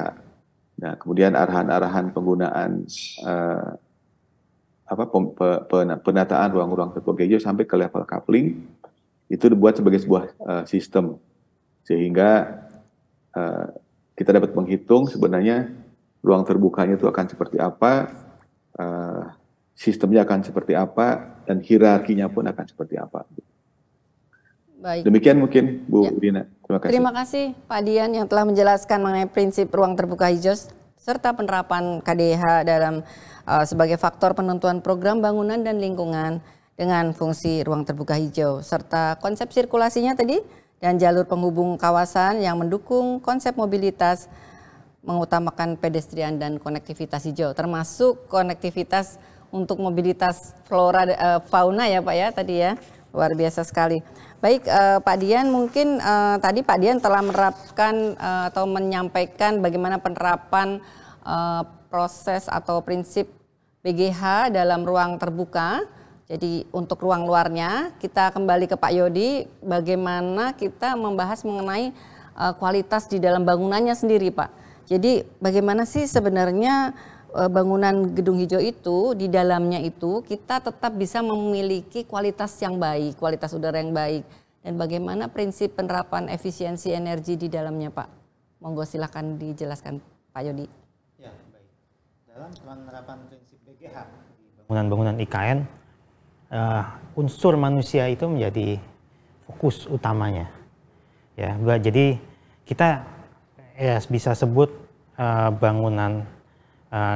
Nah, kemudian arahan-arahan penggunaan penataan ruang-ruang terbuka hijau sampai ke level coupling itu dibuat sebagai sebuah sistem, sehingga kita dapat menghitung sebenarnya ruang terbukanya itu akan seperti apa, sistemnya akan seperti apa, dan hierarkinya pun akan seperti apa. Baik. Demikian mungkin Bu Dina. Terima kasih. Terima kasih Pak Dian yang telah menjelaskan mengenai prinsip ruang terbuka hijau serta penerapan KDH dalam sebagai faktor penentuan program bangunan dan lingkungan dengan fungsi ruang terbuka hijau serta konsep sirkulasinya tadi dan jalur penghubung kawasan yang mendukung konsep mobilitas, mengutamakan pedestrian dan konektivitas hijau, termasuk konektivitas untuk mobilitas flora fauna ya Pak ya tadi ya, luar biasa sekali. Baik Pak Dian, mungkin tadi Pak Dian telah menerapkan atau menyampaikan bagaimana penerapan proses atau prinsip BGH dalam ruang terbuka. Jadi untuk ruang luarnya kita kembali ke Pak Yodi, bagaimana kita membahas mengenai kualitas di dalam bangunannya sendiri Pak. Jadi bagaimana sih sebenarnya bangunan gedung hijau itu di dalamnya itu kita tetap bisa memiliki kualitas yang baik, kualitas udara yang baik. Dan bagaimana prinsip penerapan efisiensi energi di dalamnya, Pak? Monggo silakan dijelaskan, Pak Yodi. Ya, baik. Dalam penerapan prinsip BGH di bangunan-bangunan IKN, unsur manusia itu menjadi fokus utamanya. Ya, jadi kita ya bisa sebut bangunan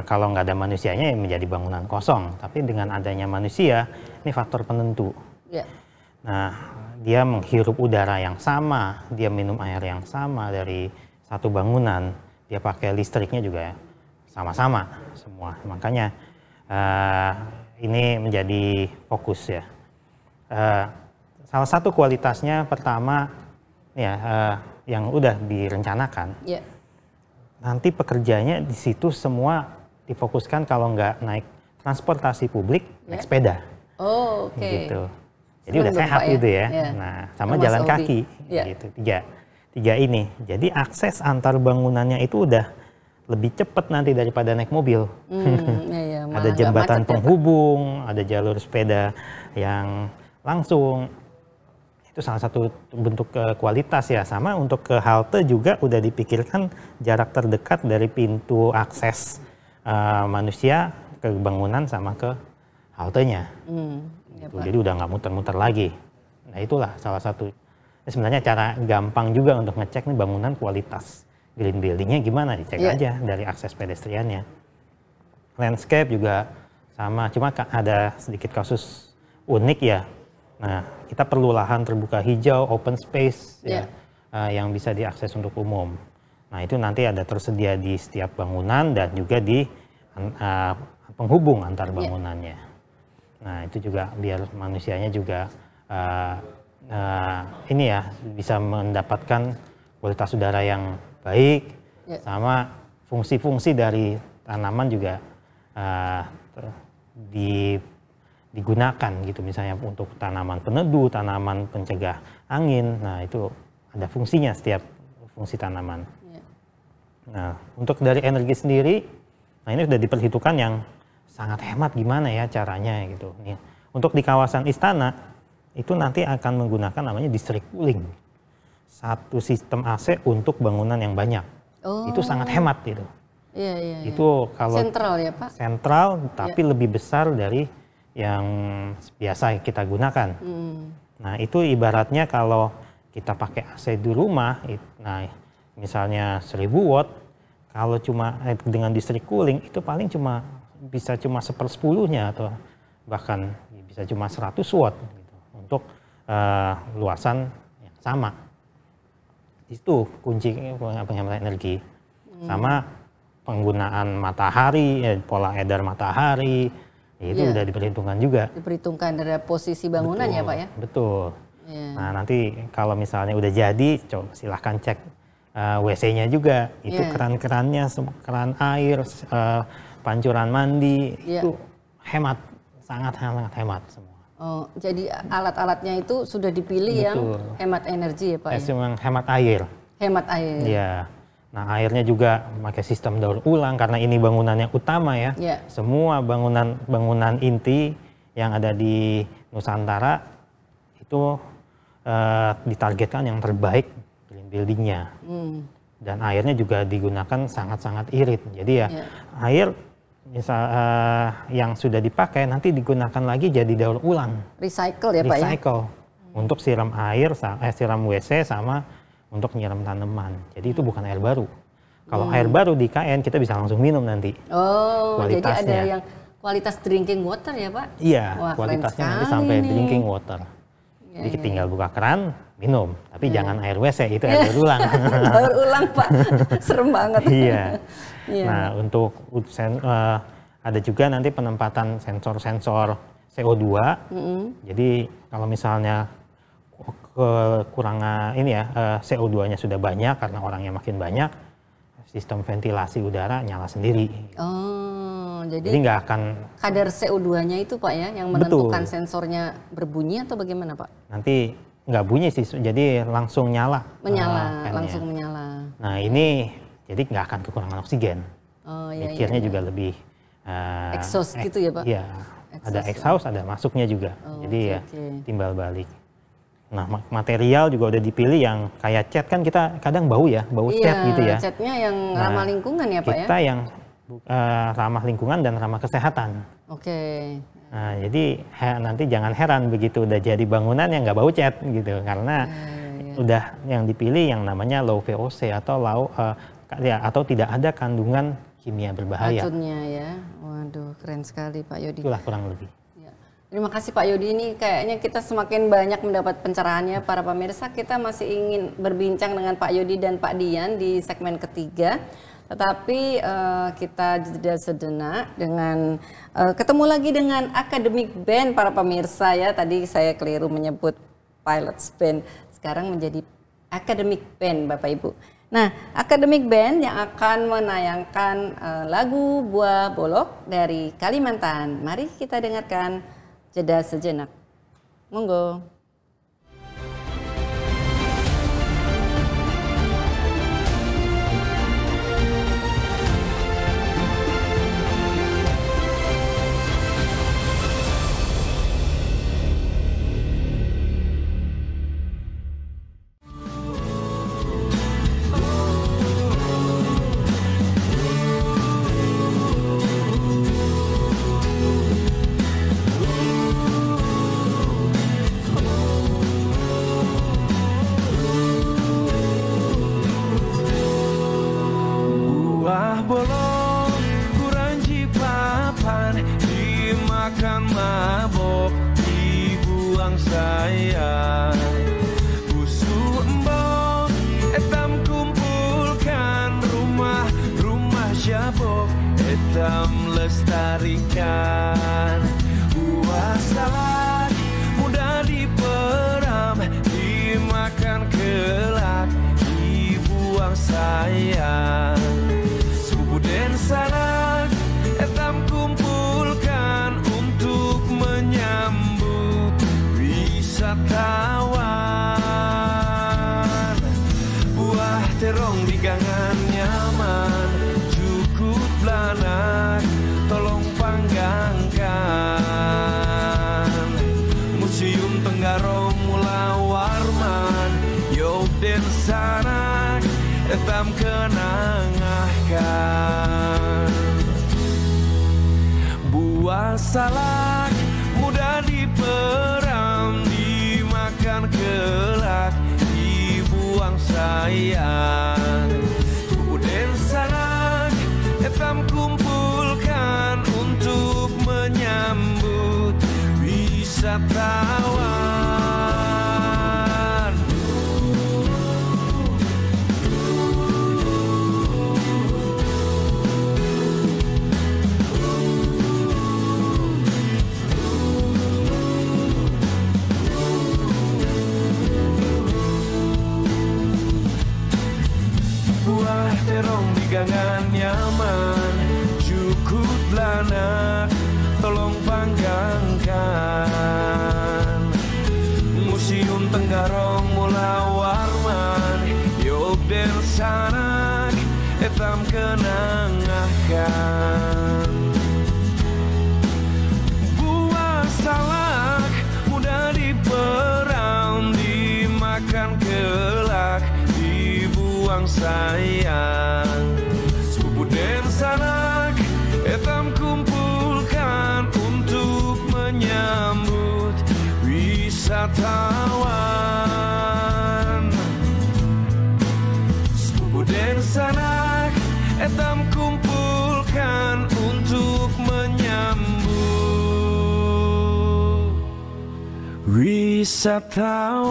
kalau nggak ada manusianya ya menjadi bangunan kosong. Tapi dengan adanya manusia, ini faktor penentu. Ya. Nah, dia menghirup udara yang sama, dia minum air yang sama dari satu bangunan, dia pakai listriknya juga sama-sama semua. Makanya ini menjadi fokus ya. Salah satu kualitasnya pertama ya yang udah direncanakan. Ya. Nanti pekerjanya di situ semua difokuskan kalau nggak naik transportasi publik, naik sepeda. Oh, oke. Gitu. Jadi udah Pak, sehat gitu ya. Ya. Nah, sama Termasuk jalan hobi. kaki. Ya. Gitu. Tiga ini. Jadi akses antar bangunannya itu udah lebih cepat nanti daripada naik mobil. Ya, Ada jembatan penghubung, ada jalur sepeda yang langsung. Itu salah satu bentuk kualitas ya. Sama untuk ke halte juga udah dipikirkan jarak terdekat dari pintu akses manusia ke bangunan sama ke haltenya. Ya, Gitu. Jadi udah nggak muter-muter lagi. Nah itulah salah satu. Sebenarnya cara gampang juga untuk ngecek nih bangunan kualitas green buildingnya gimana, dicek aja dari akses pedestriannya. Landscape juga sama, cuma ada sedikit kasus unik ya. Nah, kita perlu lahan terbuka hijau, open space ya, yang bisa diakses untuk umum. Nah, itu nanti ada tersedia di setiap bangunan dan juga di penghubung antar bangunannya. Nah, itu juga biar manusianya juga ini ya bisa mendapatkan kualitas udara yang baik, sama fungsi-fungsi dari tanaman juga digunakan gitu, misalnya untuk tanaman peneduh, tanaman pencegah angin. Nah, itu ada fungsinya setiap fungsi tanaman. Nah, untuk dari energi sendiri, nah ini sudah diperhitungkan yang sangat hemat gimana ya caranya gitu. Nih, untuk di kawasan istana itu nanti akan menggunakan namanya district cooling. Satu sistem AC untuk bangunan yang banyak. Itu sangat hemat itu. Iya. Itu kalau sentral ya, Pak? Sentral, tapi lebih besar dari yang biasa kita gunakan. Nah, itu ibaratnya kalau kita pakai AC di rumah, nah misalnya 1000 watt, kalau cuma dengan district cooling itu paling bisa cuma 1/10-nya atau bahkan bisa cuma 100 watt gitu, untuk luasan yang sama. Itu kunci penghematan energi. Sama penggunaan matahari, pola edar matahari, itu udah diperhitungkan juga. Diperhitungkan dari posisi bangunan. Betul, ya Pak ya? Betul. Nah, nanti kalau misalnya udah jadi, coba silahkan cek WC-nya juga. Itu keran-kerannya, keran air, pancuran mandi, itu hemat, sangat hemat semua. Oh, jadi alat-alatnya itu sudah dipilih yang hemat energi ya Pak? Yang hemat air. Hemat air. Iya. Nah, airnya juga pakai sistem daur ulang karena ini bangunannya utama ya. Semua bangunan inti yang ada di Nusantara itu ditargetkan yang terbaik green buildingnya. Dan airnya juga digunakan sangat-sangat irit. Jadi ya air yang sudah dipakai nanti digunakan lagi jadi daur ulang. Recycle ya Pak ya? Recycle. Untuk siram air, siram WC sama untuk nyiram tanaman. Jadi itu bukan air baru. Kalau air baru di KN kita bisa langsung minum nanti. Oh, jadi ada yang kualitas drinking water ya Pak? Iya, kualitasnya nanti sampai drinking water. Jadi tinggal buka keran, minum. Tapi jangan air WC, itu air daur ulang. Daur ulang Pak, serem banget. Iya. Nah, untuk ada juga nanti penempatan sensor-sensor CO2. Jadi kalau misalnya kekurangan ini ya, CO2-nya sudah banyak karena orangnya makin banyak, sistem ventilasi udara nyala sendiri. Oh, jadi nggak akan kadar CO2-nya itu Pak ya yang menentukan sensornya berbunyi atau bagaimana Pak? Nanti nggak bunyi sih, jadi langsung nyala. Langsung menyala. Nah, ini jadi nggak akan kekurangan oksigen. Oh iya. Mikirnya juga lebih exhaust gitu ya Pak? Iya, ada exhaust, ada masuknya juga. Jadi timbal balik. Nah, material juga udah dipilih yang kayak cat kan kita kadang bau ya, bau cat gitu ya. Catnya yang ramah lingkungan ya Pak ya? Kita yang ramah lingkungan dan ramah kesehatan. Nah, jadi nanti jangan heran begitu udah jadi bangunan yang nggak bau cat gitu, karena udah yang dipilih yang namanya low VOC atau atau tidak ada kandungan kimia berbahaya. Racunnya ya, waduh keren sekali Pak Yodi. Itulah kurang lebih. Terima kasih Pak Yodi, ini kayaknya kita semakin banyak mendapat pencerahannya para pemirsa. Kita masih ingin berbincang dengan Pak Yodi dan Pak Dian di segmen ketiga. Tetapi kita jeda sejenak dengan ketemu lagi dengan Academic Band para pemirsa ya. Tadi saya keliru menyebut Pilots Band, sekarang menjadi Academic Band Bapak Ibu. Nah, Academic Band yang akan menayangkan lagu Buah Bolok dari Kalimantan. Mari kita dengarkan. Jeda sejenak. Monggo. Lestarikan buah salak mudah diperam, dimakan kelak, dibuang sayang. Sepupu dan sanak etam kumpulkan untuk menyambut wisatawan. Buah terong di gangan nyaman, cukup belanak, tolong panggangkan. Museum Tenggarong Mula Warman, Yop den sanak etam kenangahkan. Buah salak mudah diperam, dimakan kelak, dibuang sayang. Sepupu den sanak etam kumpulkan untuk menyambut wisatawan. Buah terong di gangan nyaman, cukup belanak, tolong panggangkan. Museum Tenggarong Mula Warman, Yop den sanak etam kenangahkan. Buah salak mudah diperam, dimakan kelak, dibuang sayang. Sepupu den sanak etam kumpulkan untuk menyambut wisatawan. Sepupu den sanak etam kumpulkan untuk menyambut wisatawan.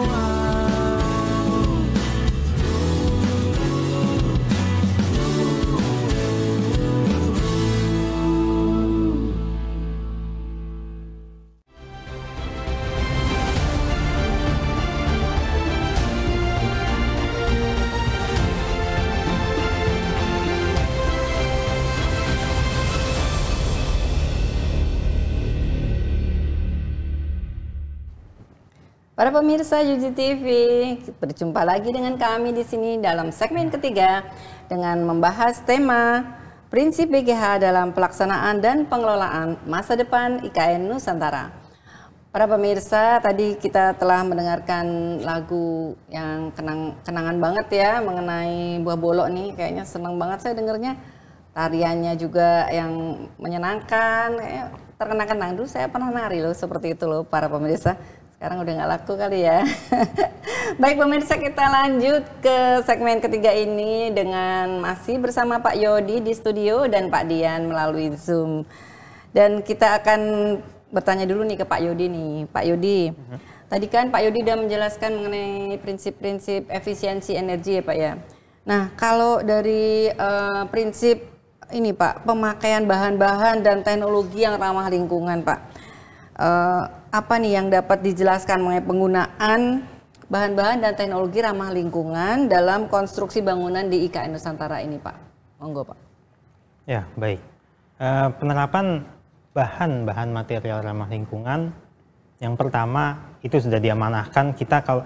Para pemirsa UJ TV, berjumpa lagi dengan kami di sini dalam segmen ketiga dengan membahas tema prinsip BGH dalam pelaksanaan dan pengelolaan masa depan IKN Nusantara. Para pemirsa, tadi kita telah mendengarkan lagu yang kenangan banget ya mengenai Buah Bolok nih. Kayaknya senang banget saya dengernya. Tariannya juga yang menyenangkan, kayak terkenang-kenang. Dulu saya pernah nari loh seperti itu loh para pemirsa. Sekarang udah nggak laku kali ya. Baik pemirsa, kita lanjut ke segmen ketiga ini dengan masih bersama Pak Yodi di studio dan Pak Dian melalui Zoom. Dan kita akan bertanya dulu nih ke Pak Yodi nih. Pak Yodi, tadi kan Pak Yodi udah menjelaskan mengenai prinsip-prinsip efisiensi energi ya Pak ya. Nah kalau dari prinsip ini Pak, pemakaian bahan-bahan dan teknologi yang ramah lingkungan Pak. Apa nih yang dapat dijelaskan mengenai penggunaan bahan-bahan dan teknologi ramah lingkungan dalam konstruksi bangunan di IKN Nusantara ini Pak? Monggo Pak. Ya, baik. Penerapan bahan-bahan material ramah lingkungan, yang pertama itu sudah diamanahkan kita kalau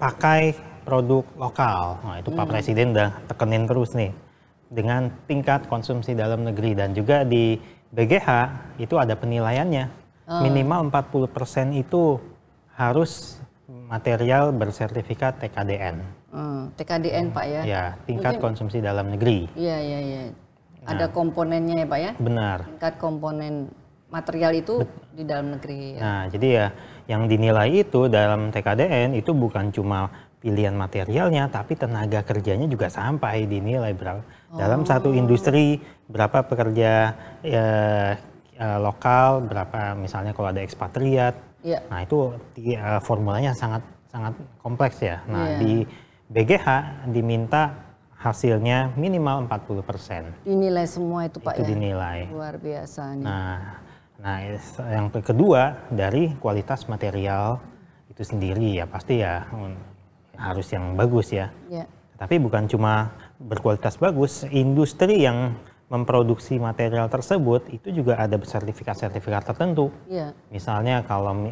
pakai produk lokal. Nah, itu Pak Presiden udah tekenin terus nih dengan tingkat konsumsi dalam negeri, dan juga di BGH itu ada penilaiannya. Minimal 40% itu harus material bersertifikat TKDN. TKDN Pak ya? Ya, tingkat konsumsi dalam negeri. Iya. Ada komponennya ya Pak ya? Benar. Tingkat komponen material itu di dalam negeri. Ya. Nah, jadi ya yang dinilai itu dalam TKDN itu bukan cuma pilihan materialnya, tapi tenaga kerjanya juga sampai dinilai dalam satu industri berapa pekerja lokal, berapa misalnya kalau ada ekspatriat. Ya. Nah, itu formulanya sangat kompleks ya. Nah, di BGH diminta hasilnya minimal 40%. Dinilai semua itu Pak itu ya? Dinilai. Luar biasa nih. Nah, yang kedua dari kualitas material itu sendiri ya pasti ya harus yang bagus ya. Tapi bukan cuma berkualitas bagus, industri yang memproduksi material tersebut itu juga ada sertifikat-sertifikat tertentu. Misalnya kalau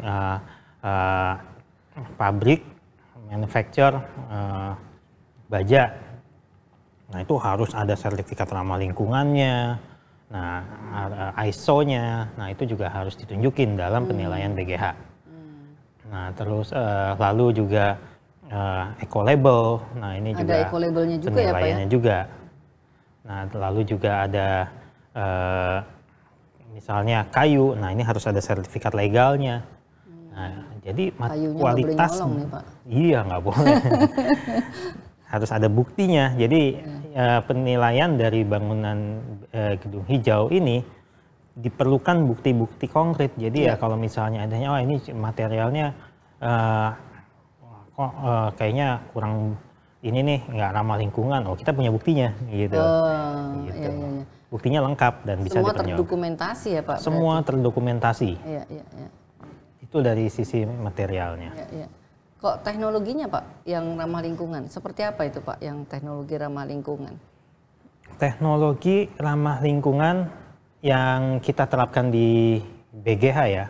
pabrik manufacture baja, nah itu harus ada sertifikat ramah lingkungannya, nah ISO-nya, nah itu juga harus ditunjukin dalam penilaian BGH. Nah terus lalu juga eco-label, nah ini juga ada eco-labelnya juga penilaiannya ya Pak ya? juga. Nah lalu juga ada misalnya kayu, nah ini harus ada sertifikat legalnya. Nah jadi kualitas, nih, Pak. Iya nggak boleh. Harus ada buktinya. Jadi penilaian dari bangunan gedung hijau ini diperlukan bukti-bukti konkret. Jadi ya kalau misalnya adanya, oh ini materialnya kok kayaknya kurang ini nih, nggak ramah lingkungan. Oh kita punya buktinya gitu. Gitu. Iya. Buktinya lengkap dan bisa dipernyatakan. Semua terdokumentasi ya Pak? Semua terdokumentasi. Iya. Itu dari sisi materialnya. Iya. Kok teknologinya Pak yang ramah lingkungan? Seperti apa itu Pak yang teknologi ramah lingkungan? Teknologi ramah lingkungan yang kita terapkan di BGH ya.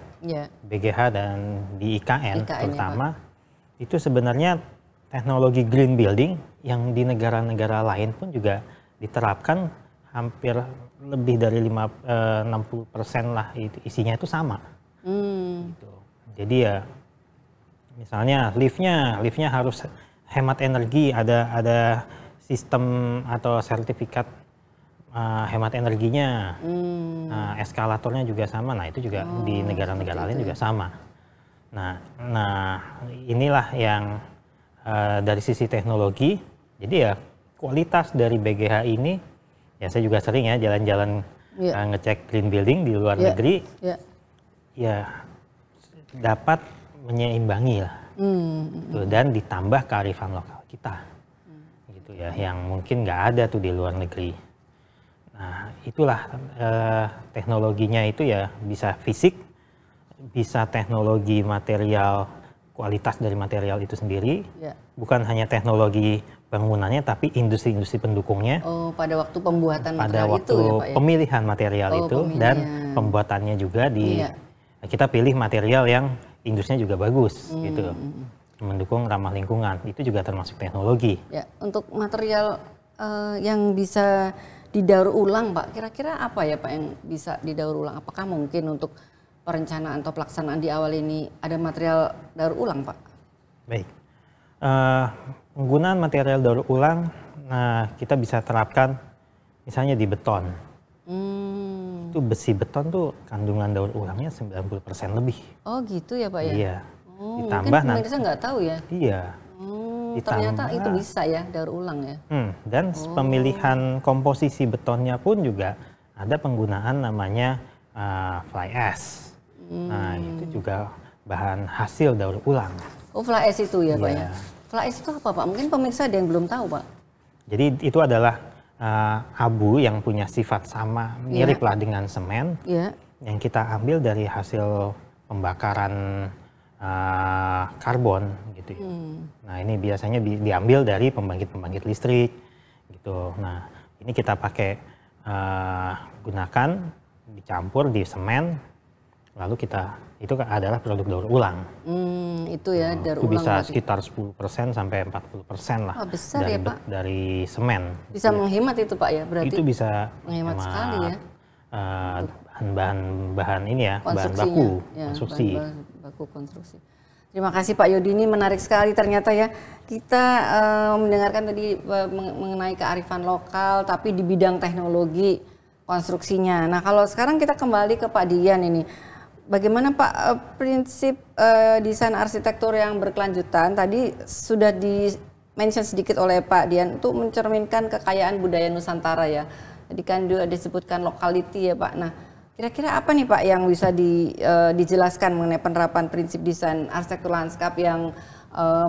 BGH dan di IKN terutama itu sebenarnya teknologi green building yang di negara-negara lain pun juga diterapkan, hampir lebih dari 60% lah isinya itu sama. Gitu. Jadi ya misalnya liftnya harus hemat energi, ada sistem atau sertifikat hemat energinya. Eskalatornya juga sama. Nah itu juga di negara-negara lain juga sama. Nah inilah yang dari sisi teknologi. Jadi ya kualitas dari BGH ini ya saya juga sering ya jalan-jalan ngecek green building di luar negeri. Ya dapat menyeimbangi lah, dan ditambah kearifan lokal kita, gitu ya, yang mungkin nggak ada tuh di luar negeri. Nah itulah teknologinya itu ya bisa fisik, bisa teknologi material, kualitas dari material itu sendiri, bukan hanya teknologi bangunannya tapi industri-industri pendukungnya. Oh pada waktu pembuatan pada material waktu itu ya Pak ya? Pemilihan material itu dan pembuatannya juga kita pilih material yang industrinya juga bagus gitu, mendukung ramah lingkungan, itu juga termasuk teknologi. Ya, untuk material yang bisa didaur ulang Pak. Kira-kira apa ya Pak yang bisa didaur ulang? Apakah mungkin untuk perencanaan atau pelaksanaan di awal ini ada material daur ulang Pak? Baik, penggunaan material daur ulang, nah kita bisa terapkan misalnya di beton. Itu besi beton tuh kandungan daur ulangnya 90% lebih. Oh gitu ya Pak ya? Iya. Oh, Ditambah mungkin pemirsa nggak tahu ya? Iya. Ternyata itu bisa ya daur ulang ya? Dan pemilihan komposisi betonnya pun juga ada penggunaan namanya fly ash. Nah itu juga bahan hasil daur ulang. Oh fly ash itu ya Pak Iya. ya? Fly ash itu apa Pak? Mungkin pemirsa ada yang belum tahu Pak. Jadi itu adalah abu yang punya sifat sama, mirip lah dengan semen, Iya. yang kita ambil dari hasil pembakaran karbon gitu ya. Nah ini biasanya diambil dari pembangkit-pembangkit listrik gitu. Nah ini kita pakai gunakan, dicampur di semen, lalu itu adalah produk daur ulang. Itu ya daur Itu ulang. bisa berarti. sekitar 10% sampai 40% lah. Wah, besar ya, Pak. Dari semen. Bisa menghemat itu Pak ya berarti? Itu bisa menghemat sekali ya. bahan ini ya, bahan baku Ya, konstruksi. bahan baku konstruksi. Terima kasih Pak Yodi, ini menarik sekali ternyata ya. Kita mendengarkan tadi mengenai kearifan lokal tapi di bidang teknologi konstruksinya. Nah kalau sekarang kita kembali ke Pak Dian ini. Bagaimana Pak prinsip desain arsitektur yang berkelanjutan tadi sudah di-mention sedikit oleh Pak Dian untuk mencerminkan kekayaan budaya Nusantara ya. Tadi kan juga disebutkan lokality ya Pak. Nah kira-kira apa nih Pak yang bisa dijelaskan mengenai penerapan prinsip desain arsitektur lanskap yang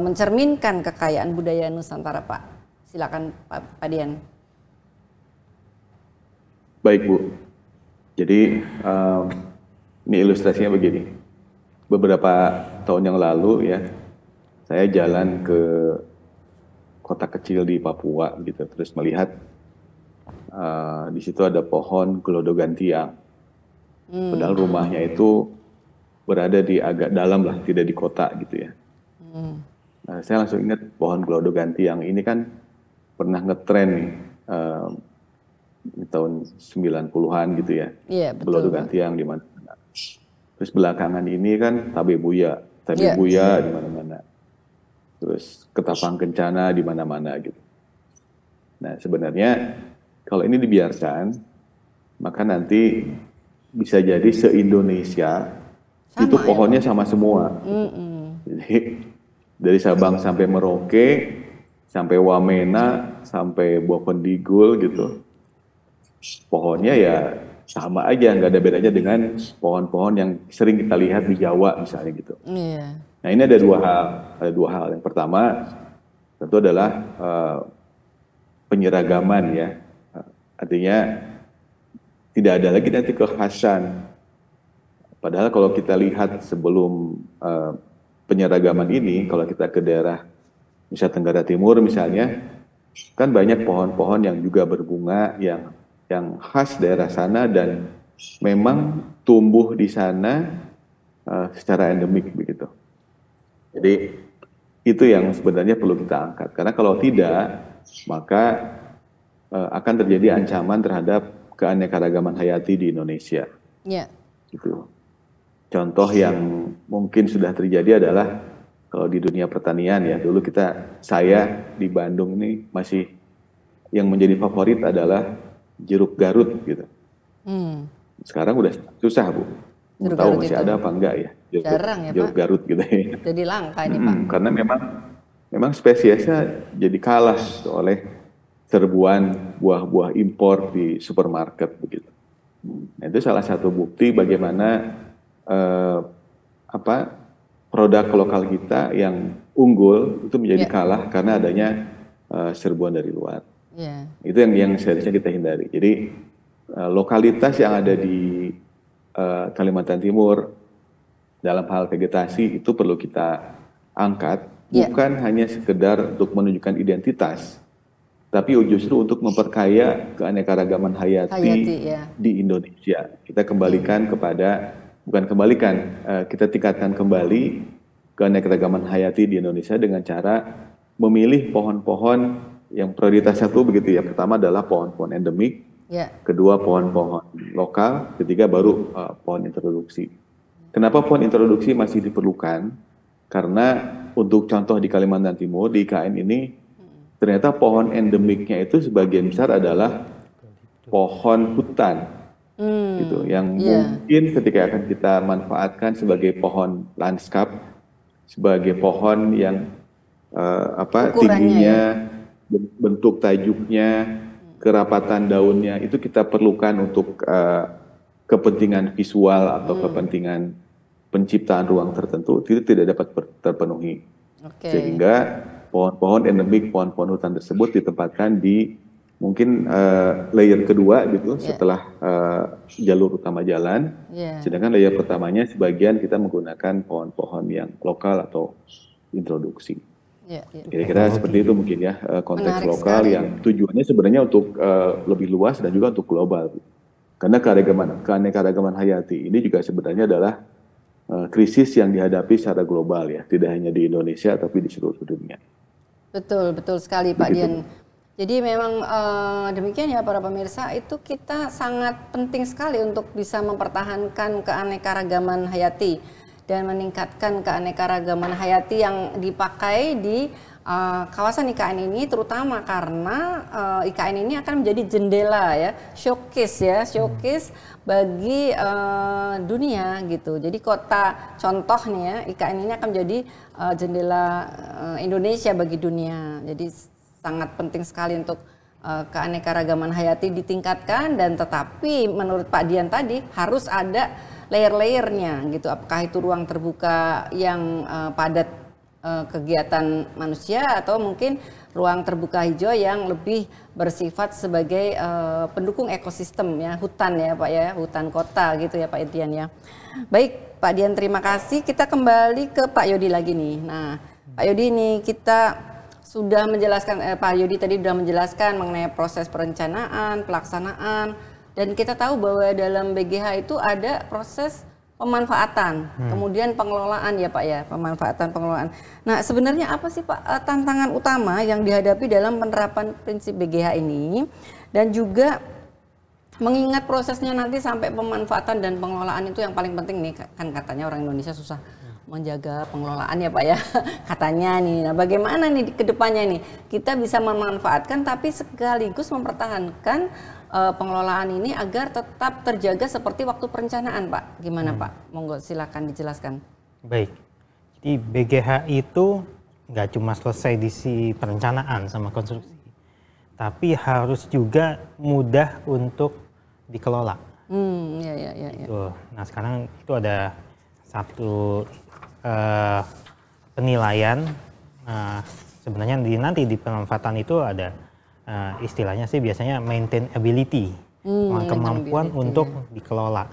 mencerminkan kekayaan budaya Nusantara Pak? Silakan Pak Dian. Baik Bu, jadi ini ilustrasinya begini. Beberapa tahun yang lalu ya, saya jalan ke kota kecil di Papua gitu, terus melihat di situ ada pohon gelodogantiang. Padahal rumahnya itu berada di agak dalam lah, tidak di kota gitu ya. Nah, saya langsung ingat pohon gelodogantiang ini kan pernah ngetren nih di tahun 90-an gitu ya. Iya betul. Gelodogantiang di mana. Terus belakangan ini kan tabe buya di mana-mana. Terus ketapang kencana di mana-mana gitu. Nah sebenarnya kalau ini dibiarkan, maka nanti bisa jadi se-Indonesia itu pohonnya sama semua. Jadi dari Sabang sampai Merauke, sampai Wamena, sampai Bovendigul gitu, pohonnya ya sama aja, nggak ada bedanya dengan pohon-pohon yang sering kita lihat di Jawa misalnya gitu. Iya. Nah ini ada dua hal. Yang pertama tentu adalah penyeragaman ya, artinya tidak ada lagi nanti kekhasan. Padahal kalau kita lihat sebelum penyeragaman ini, kalau kita ke daerah Nusa Tenggara Timur misalnya, kan banyak pohon-pohon yang juga berbunga yang khas daerah sana dan memang tumbuh di sana secara endemik begitu. Jadi itu yang sebenarnya perlu kita angkat, karena kalau tidak maka akan terjadi ancaman terhadap keanekaragaman hayati di Indonesia. Iya. Gitu. Contoh yang mungkin sudah terjadi adalah kalau di dunia pertanian ya, dulu saya di Bandung ini masih yang menjadi favorit adalah jeruk Garut gitu. Sekarang udah susah Bu. Jeruk Tahu Garut masih itu ada apa enggak ya? jarang ya jeruk Pak. Garut gitu ya. Jadi langka ini Pak. Karena memang spesiesnya jadi kalah oleh serbuan buah-buah impor di supermarket begitu. Nah, itu salah satu bukti bagaimana produk lokal kita yang unggul itu menjadi kalah karena adanya serbuan dari luar. Iya. Itu yang seharusnya kita hindari. Jadi lokalitas yang ada di Kalimantan Timur dalam hal vegetasi itu perlu kita angkat, bukan hanya sekedar untuk menunjukkan identitas, tapi justru untuk memperkaya keanekaragaman hayati di Indonesia. Kita kembalikan kita tingkatkan kembali keanekaragaman hayati di Indonesia dengan cara memilih pohon-pohon yang prioritas satu begitu ya. Pertama adalah pohon-pohon endemik, Ya. kedua pohon-pohon lokal, ketiga baru pohon introduksi. Kenapa pohon introduksi masih diperlukan? Karena untuk contoh di Kalimantan Timur, di IKN ini, ternyata pohon endemiknya itu sebagian besar adalah pohon hutan, gitu, yang mungkin ketika akan kita manfaatkan sebagai pohon lanskap, sebagai pohon yang tingginya, bentuk tajuknya, kerapatan daunnya itu kita perlukan untuk kepentingan visual atau kepentingan penciptaan ruang tertentu itu tidak dapat terpenuhi. Sehingga pohon-pohon endemik, pohon-pohon hutan tersebut ditempatkan di mungkin layer kedua gitu setelah jalur utama jalan. Sedangkan layer pertamanya sebagian kita menggunakan pohon-pohon yang lokal atau introduksi. Kira-kira seperti itu mungkin ya konteks Menarik lokal sekali. yang tujuannya sebenarnya untuk lebih luas dan juga untuk global. Karena keanekaragaman hayati ini juga sebenarnya adalah krisis yang dihadapi secara global ya, tidak hanya di Indonesia tapi di seluruh dunia. Betul, betul sekali Pak Dian. Jadi memang demikian ya para pemirsa, itu kita sangat penting sekali untuk bisa mempertahankan keanekaragaman hayati dan meningkatkan keanekaragaman hayati yang dipakai di kawasan IKN ini, terutama karena IKN ini akan menjadi jendela ya, showcase bagi dunia gitu. Jadi kota contoh nih ya, IKN ini akan menjadi jendela Indonesia bagi dunia. Jadi sangat penting sekali untuk keanekaragaman hayati ditingkatkan, dan tetapi menurut Pak Dian tadi harus ada layer-layernya gitu. Apakah itu ruang terbuka yang padat kegiatan manusia, atau mungkin ruang terbuka hijau yang lebih bersifat sebagai pendukung ekosistem ya, hutan ya Pak ya, hutan kota gitu ya Pak Dian ya. Baik Pak Dian, terima kasih. Kita kembali ke Pak Yodi lagi nih. Nah Pak Yodi, ini kita sudah menjelaskan, Pak Yodi tadi sudah menjelaskan mengenai proses perencanaan, pelaksanaan, dan kita tahu bahwa dalam BGH itu ada proses pemanfaatan, kemudian pengelolaan ya Pak ya, pemanfaatan pengelolaan. Nah sebenarnya apa sih Pak tantangan utama yang dihadapi dalam penerapan prinsip BGH ini, dan juga mengingat prosesnya nanti sampai pemanfaatan dan pengelolaan itu yang paling penting nih, kan katanya orang Indonesia susah menjaga pengelolaan ya Pak ya, katanya nih. Nah bagaimana nih ke depannya nih kita bisa memanfaatkan tapi sekaligus mempertahankan pengelolaan ini agar tetap terjaga seperti waktu perencanaan Pak. Gimana Pak? Monggo silakan dijelaskan. Baik, jadi BGH itu nggak cuma selesai di si perencanaan sama konstruksi, tapi harus juga mudah untuk dikelola. Ya. Tuh. Nah sekarang itu ada satu penilaian, sebenarnya nanti di pemanfaatan itu ada istilahnya sih biasanya maintainability, kemampuan untuk dikelola.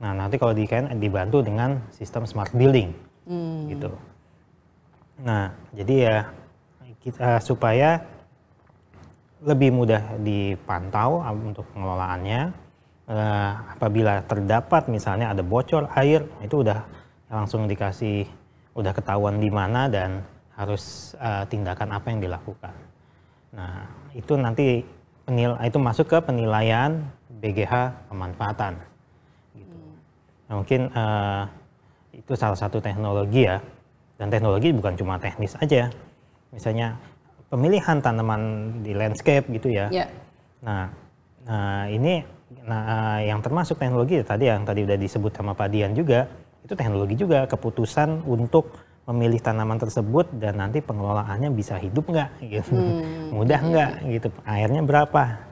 Nah nanti kalau di IKN dibantu dengan sistem smart building, gitu. Nah jadi ya kita supaya lebih mudah dipantau untuk pengelolaannya. Apabila terdapat misalnya ada bocor air, itu udah langsung dikasih, udah ketahuan di mana dan harus tindakan apa yang dilakukan. Nah itu nanti itu masuk ke penilaian BGH pemanfaatan. Gitu. Nah, mungkin itu salah satu teknologi ya, dan teknologi bukan cuma teknis aja. Misalnya pemilihan tanaman di landscape gitu ya. Nah ini yang termasuk teknologi yang tadi udah disebut sama Pak Dian juga, itu teknologi juga, keputusan untuk memilih tanaman tersebut dan nanti pengelolaannya bisa hidup nggak gitu, mudah nggak gitu, airnya berapa.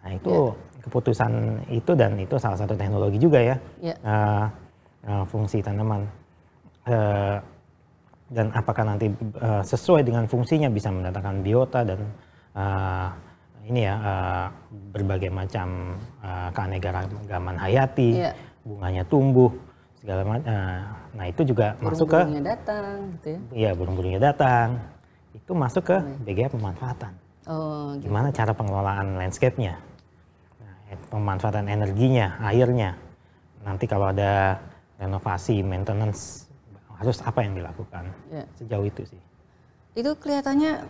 Nah itu keputusan itu, dan itu salah satu teknologi juga ya, fungsi tanaman. Dan apakah nanti sesuai dengan fungsinya bisa mendatangkan biota dan berbagai macam keanekaragaman hayati, bunganya tumbuh segala macam. Nah itu juga masuk ke burung-burungnya datang gitu ya. Iya, burung-burungnya datang. Itu masuk ke BGH pemanfaatan. Oh, gitu. Gimana cara pengelolaan landscape-nya? Nah, pemanfaatan energinya, airnya. Nanti kalau ada renovasi, maintenance, harus apa yang dilakukan? Sejauh itu sih. Itu kelihatannya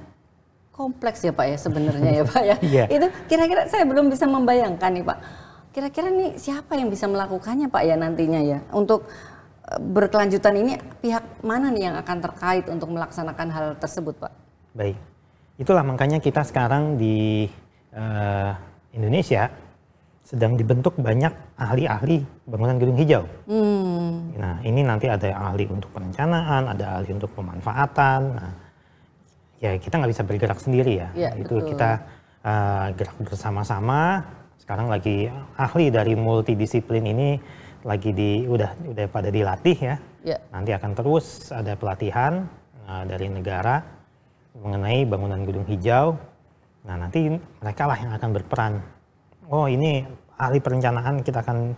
kompleks ya Pak ya sebenarnya ya Pak ya. Iya. Itu kira-kira saya belum bisa membayangkan nih Pak. Kira-kira nih siapa yang bisa melakukannya Pak ya nantinya ya? Untuk berkelanjutan ini pihak mana nih yang akan terkait untuk melaksanakan hal tersebut Pak? Baik, itulah makanya kita sekarang di Indonesia sedang dibentuk banyak ahli-ahli bangunan gedung hijau. Nah, ini nanti ada ahli untuk perencanaan, ada ahli untuk pemanfaatan. Nah, ya kita nggak bisa bergerak sendiri ya. Ya Itu betul. kita gerak bersama-sama. Sekarang lagi ahli dari multidisiplin ini lagi udah pada dilatih ya. Ya. Nanti akan terus ada pelatihan dari negara mengenai bangunan gedung hijau. Nah, nanti mereka lah yang akan berperan. Oh, ini ahli perencanaan, kita akan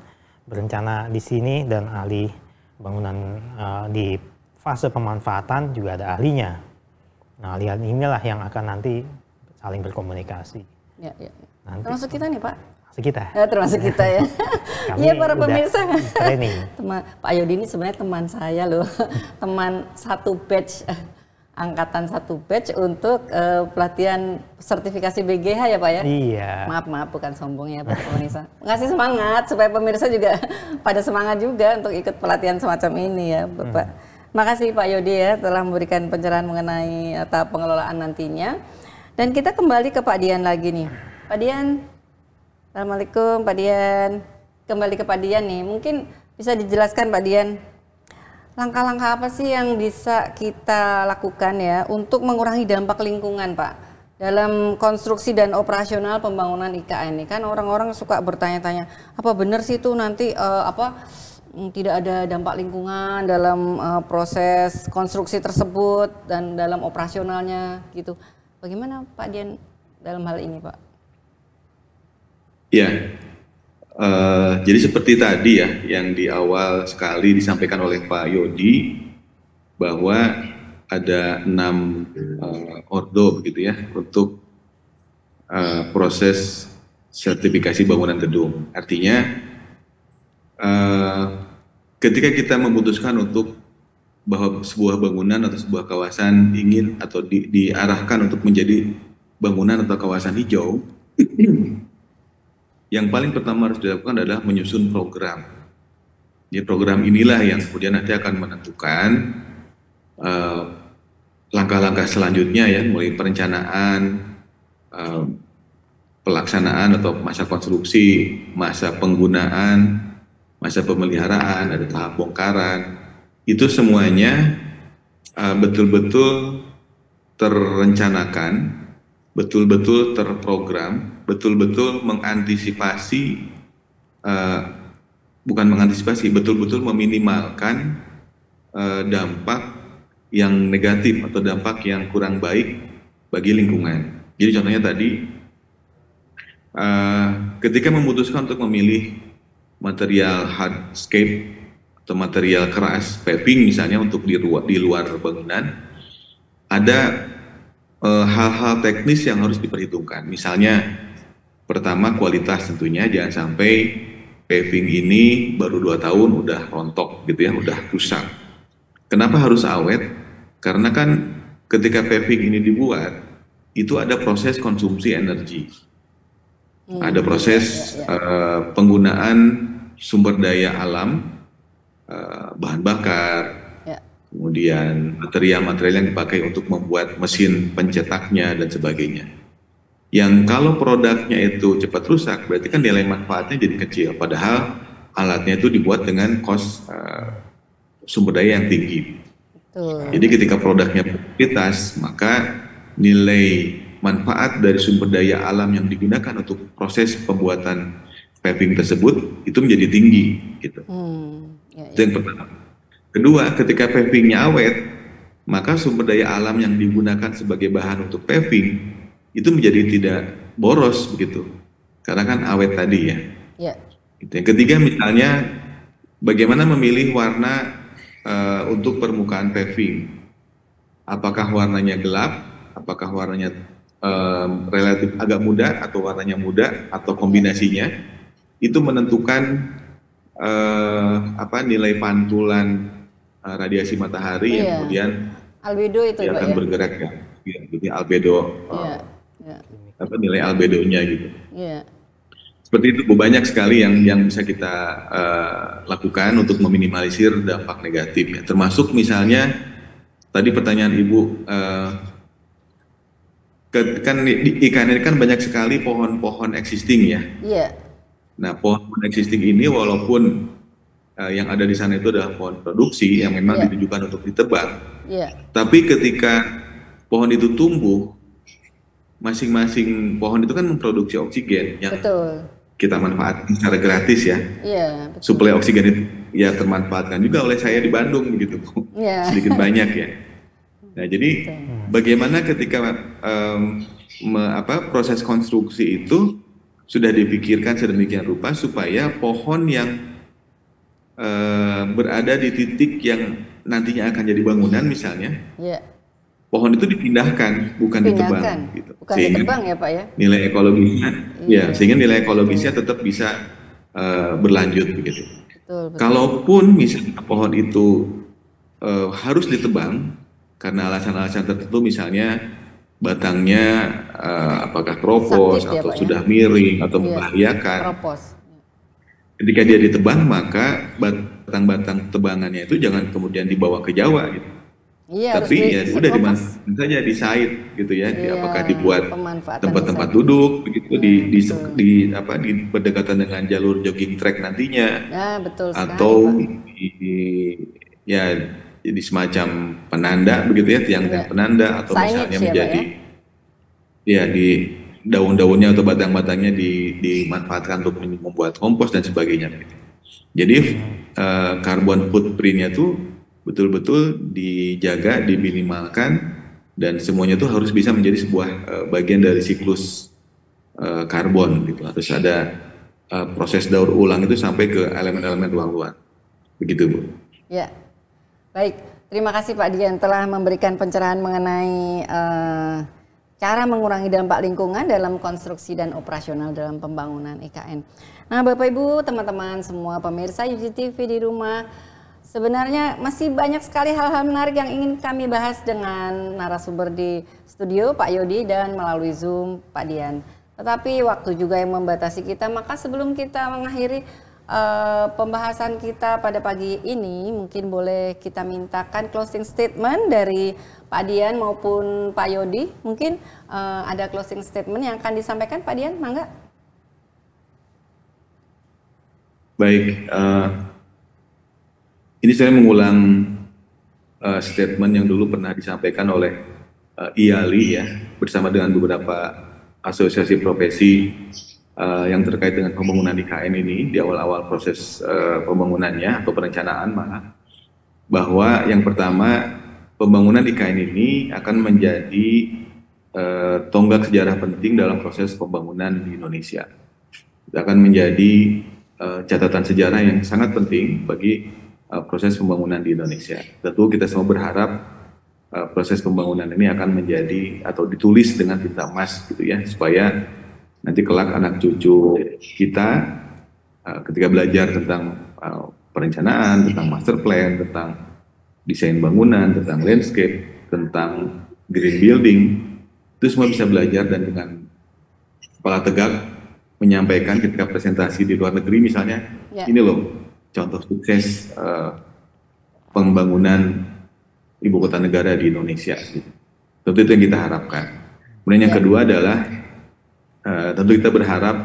berencana di sini, dan ahli bangunan di fase pemanfaatan juga ada ahlinya. Nah, ahli inilah yang akan nanti saling berkomunikasi. Ya, ya. Nanti, Termasuk kita nih Pak? kita. Ya, termasuk kita ya. Kami Iya para udah pemirsa. training. Pak Yodi ini sebenarnya teman saya loh. Teman satu batch. Angkatan satu batch untuk pelatihan sertifikasi BGH ya Pak ya? Iya. Maaf bukan sombong ya Pak pemirsa. Ngasih semangat supaya pemirsa juga pada semangat juga untuk ikut pelatihan semacam ini ya Bapak. Makasih Pak Yodi ya telah memberikan pencerahan mengenai tahap pengelolaan nantinya. Dan kita kembali ke Pak Dian lagi nih. Pak Dian, Assalamualaikum Pak Dian. Kembali ke Pak Dian nih, mungkin bisa dijelaskan Pak Dian. Langkah-langkah apa sih yang bisa kita lakukan ya untuk mengurangi dampak lingkungan Pak dalam konstruksi dan operasional pembangunan IKN ini? Kan orang-orang suka bertanya-tanya, apa benar sih itu nanti tidak ada dampak lingkungan dalam proses konstruksi tersebut dan dalam operasionalnya gitu. Bagaimana Pak Dian dalam hal ini Pak? Ya. Jadi seperti tadi ya, yang di awal sekali disampaikan oleh Pak Yodi, bahwa ada 6 ordo begitu ya, untuk proses sertifikasi bangunan gedung. Artinya, ketika kita memutuskan untuk bahwa sebuah bangunan atau sebuah kawasan ingin atau diarahkan untuk menjadi bangunan atau kawasan hijau, yang paling pertama harus dilakukan adalah menyusun program. Jadi program inilah yang kemudian nanti akan menentukan langkah-langkah selanjutnya ya, mulai perencanaan, pelaksanaan atau masa konstruksi, masa penggunaan, masa pemeliharaan, ada tahap bongkaran. Itu semuanya betul-betul terencanakan, betul-betul terprogram, betul-betul mengantisipasi, bukan mengantisipasi, betul-betul meminimalkan dampak yang negatif atau dampak yang kurang baik bagi lingkungan. Jadi contohnya tadi, ketika memutuskan untuk memilih material hardscape atau material keras, paving misalnya untuk di luar bangunan, ada hal-hal teknis yang harus diperhitungkan. Misalnya, pertama kualitas tentunya, jangan sampai paving ini baru 2 tahun udah rontok gitu ya, udah rusak. Kenapa harus awet? Karena kan ketika paving ini dibuat, itu ada proses konsumsi energi. Ada proses penggunaan sumber daya alam, bahan bakar, kemudian material-material yang dipakai untuk membuat mesin pencetaknya dan sebagainya. Yang kalau produknya itu cepat rusak, berarti kan nilai manfaatnya jadi kecil. Padahal alatnya itu dibuat dengan cost sumber daya yang tinggi. Betul. Jadi ketika produknya berkualitas, maka nilai manfaat dari sumber daya alam yang digunakan untuk proses pembuatan paving tersebut itu menjadi tinggi. Gitu. Itu yang pertama. Kedua, ketika pavingnya awet, maka sumber daya alam yang digunakan sebagai bahan untuk paving itu menjadi tidak boros begitu, karena kan awet tadi ya. Yang ketiga misalnya, bagaimana memilih warna untuk permukaan paving. Apakah warnanya gelap, apakah warnanya relatif agak muda, atau warnanya muda, atau kombinasinya, itu menentukan nilai pantulan radiasi matahari yang kemudian albedo itu akan bergerak ya. gitu ya, albedo nilai albedonya gitu. Seperti itu Bu, banyak sekali yang bisa kita lakukan untuk meminimalisir dampak negatif ya. Termasuk misalnya tadi pertanyaan Ibu, kan di ikan ini kan banyak sekali pohon-pohon existing ya. Nah, pohon existing ini walaupun yang ada di sana itu adalah pohon produksi yang memang ditujukan untuk ditebang. Tapi ketika pohon itu tumbuh, masing-masing pohon itu kan memproduksi oksigen yang kita manfaatkan secara gratis ya. Suplai oksigen itu ya termanfaatkan juga oleh saya di Bandung begitu, sedikit banyak ya. Nah, jadi bagaimana ketika proses konstruksi itu sudah dipikirkan sedemikian rupa supaya pohon yang berada di titik yang nantinya akan jadi bangunan misalnya, pohon itu dipindahkan, bukan ditebang, gitu. Sehingga ditebang ya Pak ya. Nilai ekologisnya, sehingga nilai ekologisnya tetap bisa berlanjut begitu. Betul. Kalaupun misalnya pohon itu harus ditebang karena alasan-alasan tertentu, misalnya batangnya apakah keropos atau sudah miring atau membahayakan. Ketika dia ditebang, maka batang-batang tebangannya itu jangan kemudian dibawa ke Jawa gitu. Tapi ya udah dimanfaatkan saja di site gitu ya, apakah dibuat tempat-tempat duduk begitu di berdekatan dengan jalur jogging track nantinya, atau jadi semacam penanda begitu ya, tiang-tiang penanda, atau misalnya menjadi di daun-daunnya atau batang-batangnya dimanfaatkan untuk membuat kompos dan sebagainya. Jadi carbon footprint-nya tuh betul-betul dijaga, diminimalkan, dan semuanya tuh harus bisa menjadi sebuah bagian dari siklus karbon gitu. Harus ada proses daur ulang itu sampai ke elemen-elemen luar-luar. Begitu Bu. Ya, baik. Terima kasih Pak Dian telah memberikan pencerahan mengenai cara mengurangi dampak lingkungan dalam konstruksi dan operasional dalam pembangunan IKN. Nah, Bapak Ibu, teman-teman semua pemirsa UGTV di rumah, sebenarnya masih banyak sekali hal-hal menarik yang ingin kami bahas dengan narasumber di studio, Pak Yodi, dan melalui Zoom, Pak Dian. Tetapi waktu juga yang membatasi kita, maka sebelum kita mengakhiri pembahasan kita pada pagi ini, mungkin boleh kita mintakan closing statement dari Pak Dian maupun Pak Yodi. Mungkin ada closing statement yang akan disampaikan Pak Dian, mangga. Baik, ini saya mengulang statement yang dulu pernah disampaikan oleh IALI ya, bersama dengan beberapa asosiasi profesi yang terkait dengan pembangunan IKN ini di awal-awal proses pembangunannya atau perencanaan, bahwa yang pertama, pembangunan IKN ini akan menjadi tonggak sejarah penting dalam proses pembangunan di Indonesia. Itu akan menjadi catatan sejarah yang sangat penting bagi proses pembangunan di Indonesia. Tentu kita semua berharap proses pembangunan ini akan menjadi atau ditulis dengan tinta emas gitu ya, supaya nanti kelak anak cucu kita ketika belajar tentang perencanaan, tentang master plan, tentang desain bangunan, tentang landscape, tentang green building, itu semua bisa belajar dan dengan kepala tegak menyampaikan ketika presentasi di luar negeri misalnya, ini loh contoh sukses pembangunan ibu kota negara di Indonesia. Tentu itu yang kita harapkan. Kemudian yang kedua adalah tentu kita berharap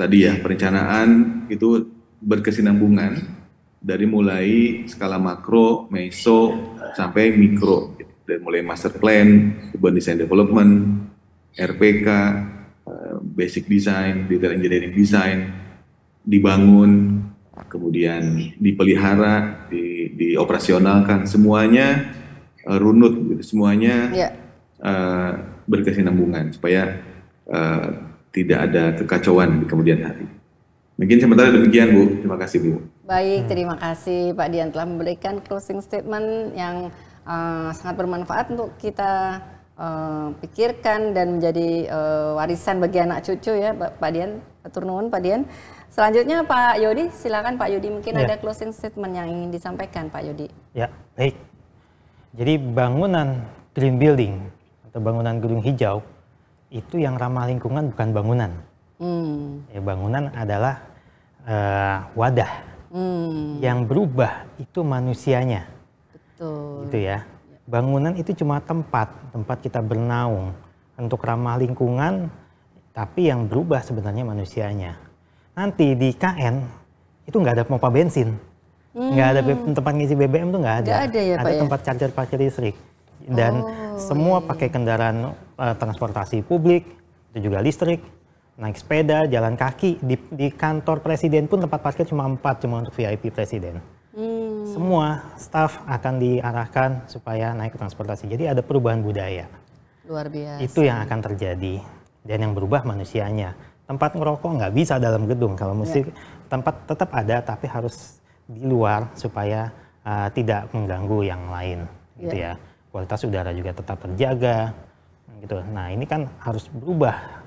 tadi ya, perencanaan itu berkesinambungan dari mulai skala makro, meso, sampai mikro, dari mulai master plan, urban design development, RPK, basic design, detail engineering design, dibangun, kemudian dipelihara, dioperasionalkan, semuanya runut, gitu. Semuanya berkesinambungan supaya tidak ada kekacauan di kemudian hari. Mungkin sementara demikian Bu, terima kasih Bu. Baik, terima kasih Pak Dian telah memberikan closing statement yang sangat bermanfaat untuk kita pikirkan dan menjadi warisan bagi anak cucu ya Pak Dian. Atur nuwun Pak Dian. Selanjutnya Pak Yodi, silakan Pak Yodi, mungkin ada closing statement yang ingin disampaikan Pak Yodi. Ya, baik. Jadi bangunan green building atau bangunan gedung hijau, itu yang ramah lingkungan bukan bangunan. Ya, bangunan adalah wadah. Yang berubah itu manusianya. Betul. Gitu ya. Bangunan itu cuma tempat kita bernaung untuk ramah lingkungan, tapi yang berubah sebenarnya manusianya. Nanti di KN itu nggak ada pompa bensin, nggak ada tempat ngisi BBM tuh nggak ada. Nggak ada ya, Pak, ya? Tempat charger parkir listrik. Dan semua pakai kendaraan transportasi publik, itu juga listrik, naik sepeda, jalan kaki. Di kantor presiden pun tempat parkir cuma 4, cuma untuk VIP presiden. Semua staf akan diarahkan supaya naik transportasi. Jadi ada perubahan budaya. Luar biasa. Itu yang akan terjadi. Dan yang berubah manusianya. Tempat ngerokok nggak bisa dalam gedung. Kalau musik tempat tetap ada, tapi harus di luar supaya tidak mengganggu yang lain. Gitu ya. Kualitas udara juga tetap terjaga. Gitu. Nah ini kan harus berubah.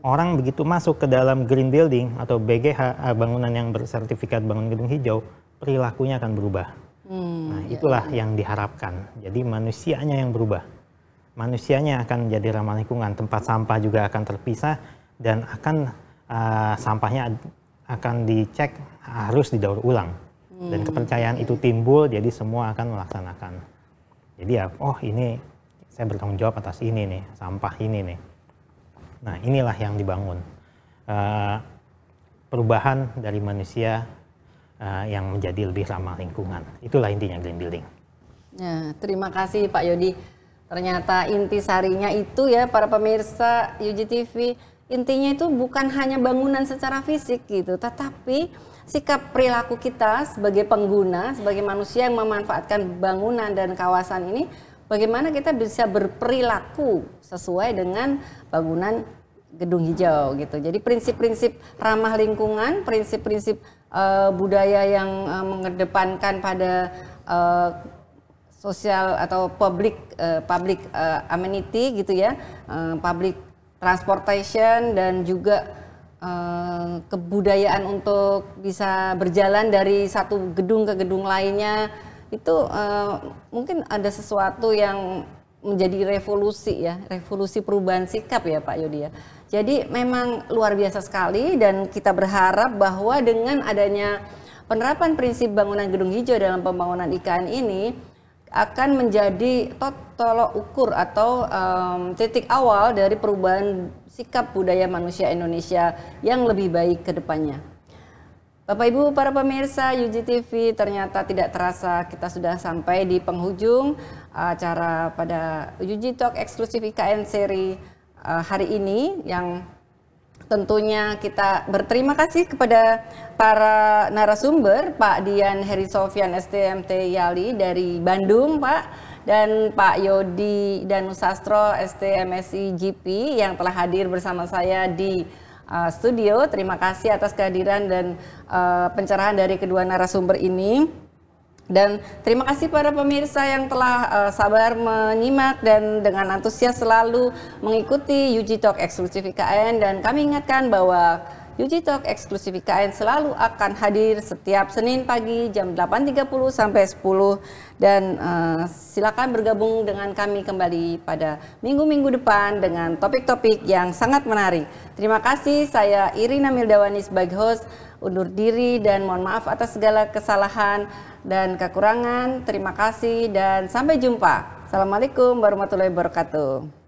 Orang begitu masuk ke dalam green building atau BGH, bangunan yang bersertifikat bangunan gedung hijau, perilakunya akan berubah. Nah itulah yang diharapkan. Jadi manusianya yang berubah. Manusianya akan jadi ramah lingkungan, tempat sampah juga akan terpisah dan akan sampahnya akan dicek, harus didaur ulang. Dan kepercayaan itu timbul, jadi semua akan melaksanakan. Jadi ya, oh ini saya bertanggung jawab atas ini nih, sampah ini nih. Nah inilah yang dibangun. Perubahan dari manusia yang menjadi lebih ramah lingkungan. Itulah intinya green building. Ya, terima kasih Pak Yodi. Ternyata intisarinya itu ya para pemirsa UGTV, intinya itu bukan hanya bangunan secara fisik gitu, tetapi sikap perilaku kita sebagai pengguna, sebagai manusia yang memanfaatkan bangunan dan kawasan ini, bagaimana kita bisa berperilaku sesuai dengan bangunan gedung hijau gitu. Jadi prinsip-prinsip ramah lingkungan, prinsip-prinsip budaya yang mengedepankan pada sosial atau public amenity gitu ya, public transportation dan juga kebudayaan untuk bisa berjalan dari satu gedung ke gedung lainnya itu mungkin ada sesuatu yang menjadi revolusi ya, revolusi perubahan sikap ya Pak Yodi ya. Jadi memang luar biasa sekali dan kita berharap bahwa dengan adanya penerapan prinsip bangunan gedung hijau dalam pembangunan IKN ini akan menjadi tolok ukur atau titik awal dari perubahan sikap budaya manusia Indonesia yang lebih baik ke depannya. Bapak Ibu para pemirsa UGTV, ternyata tidak terasa kita sudah sampai di penghujung acara pada UG Talk eksklusif IKN seri hari ini, yang tentunya kita berterima kasih kepada para narasumber, Pak Dian Heri Sofyan STMT YALI dari Bandung, Pak, dan Pak Yodi Danusastro STMSI GP yang telah hadir bersama saya di studio. Terima kasih atas kehadiran dan pencerahan dari kedua narasumber ini. Dan terima kasih para pemirsa yang telah sabar menyimak dan dengan antusias selalu mengikuti UG Talk eksklusif IKN, dan kami ingatkan bahwa UG Talk eksklusif IKN selalu akan hadir setiap Senin pagi jam 8.30 sampai 10, dan silakan bergabung dengan kami kembali pada minggu-minggu depan dengan topik-topik yang sangat menarik. Terima kasih, saya Irina Mildawani sebagai host undur diri dan mohon maaf atas segala kesalahan dan kekurangan. Terima kasih dan sampai jumpa. Assalamualaikum warahmatullahi wabarakatuh.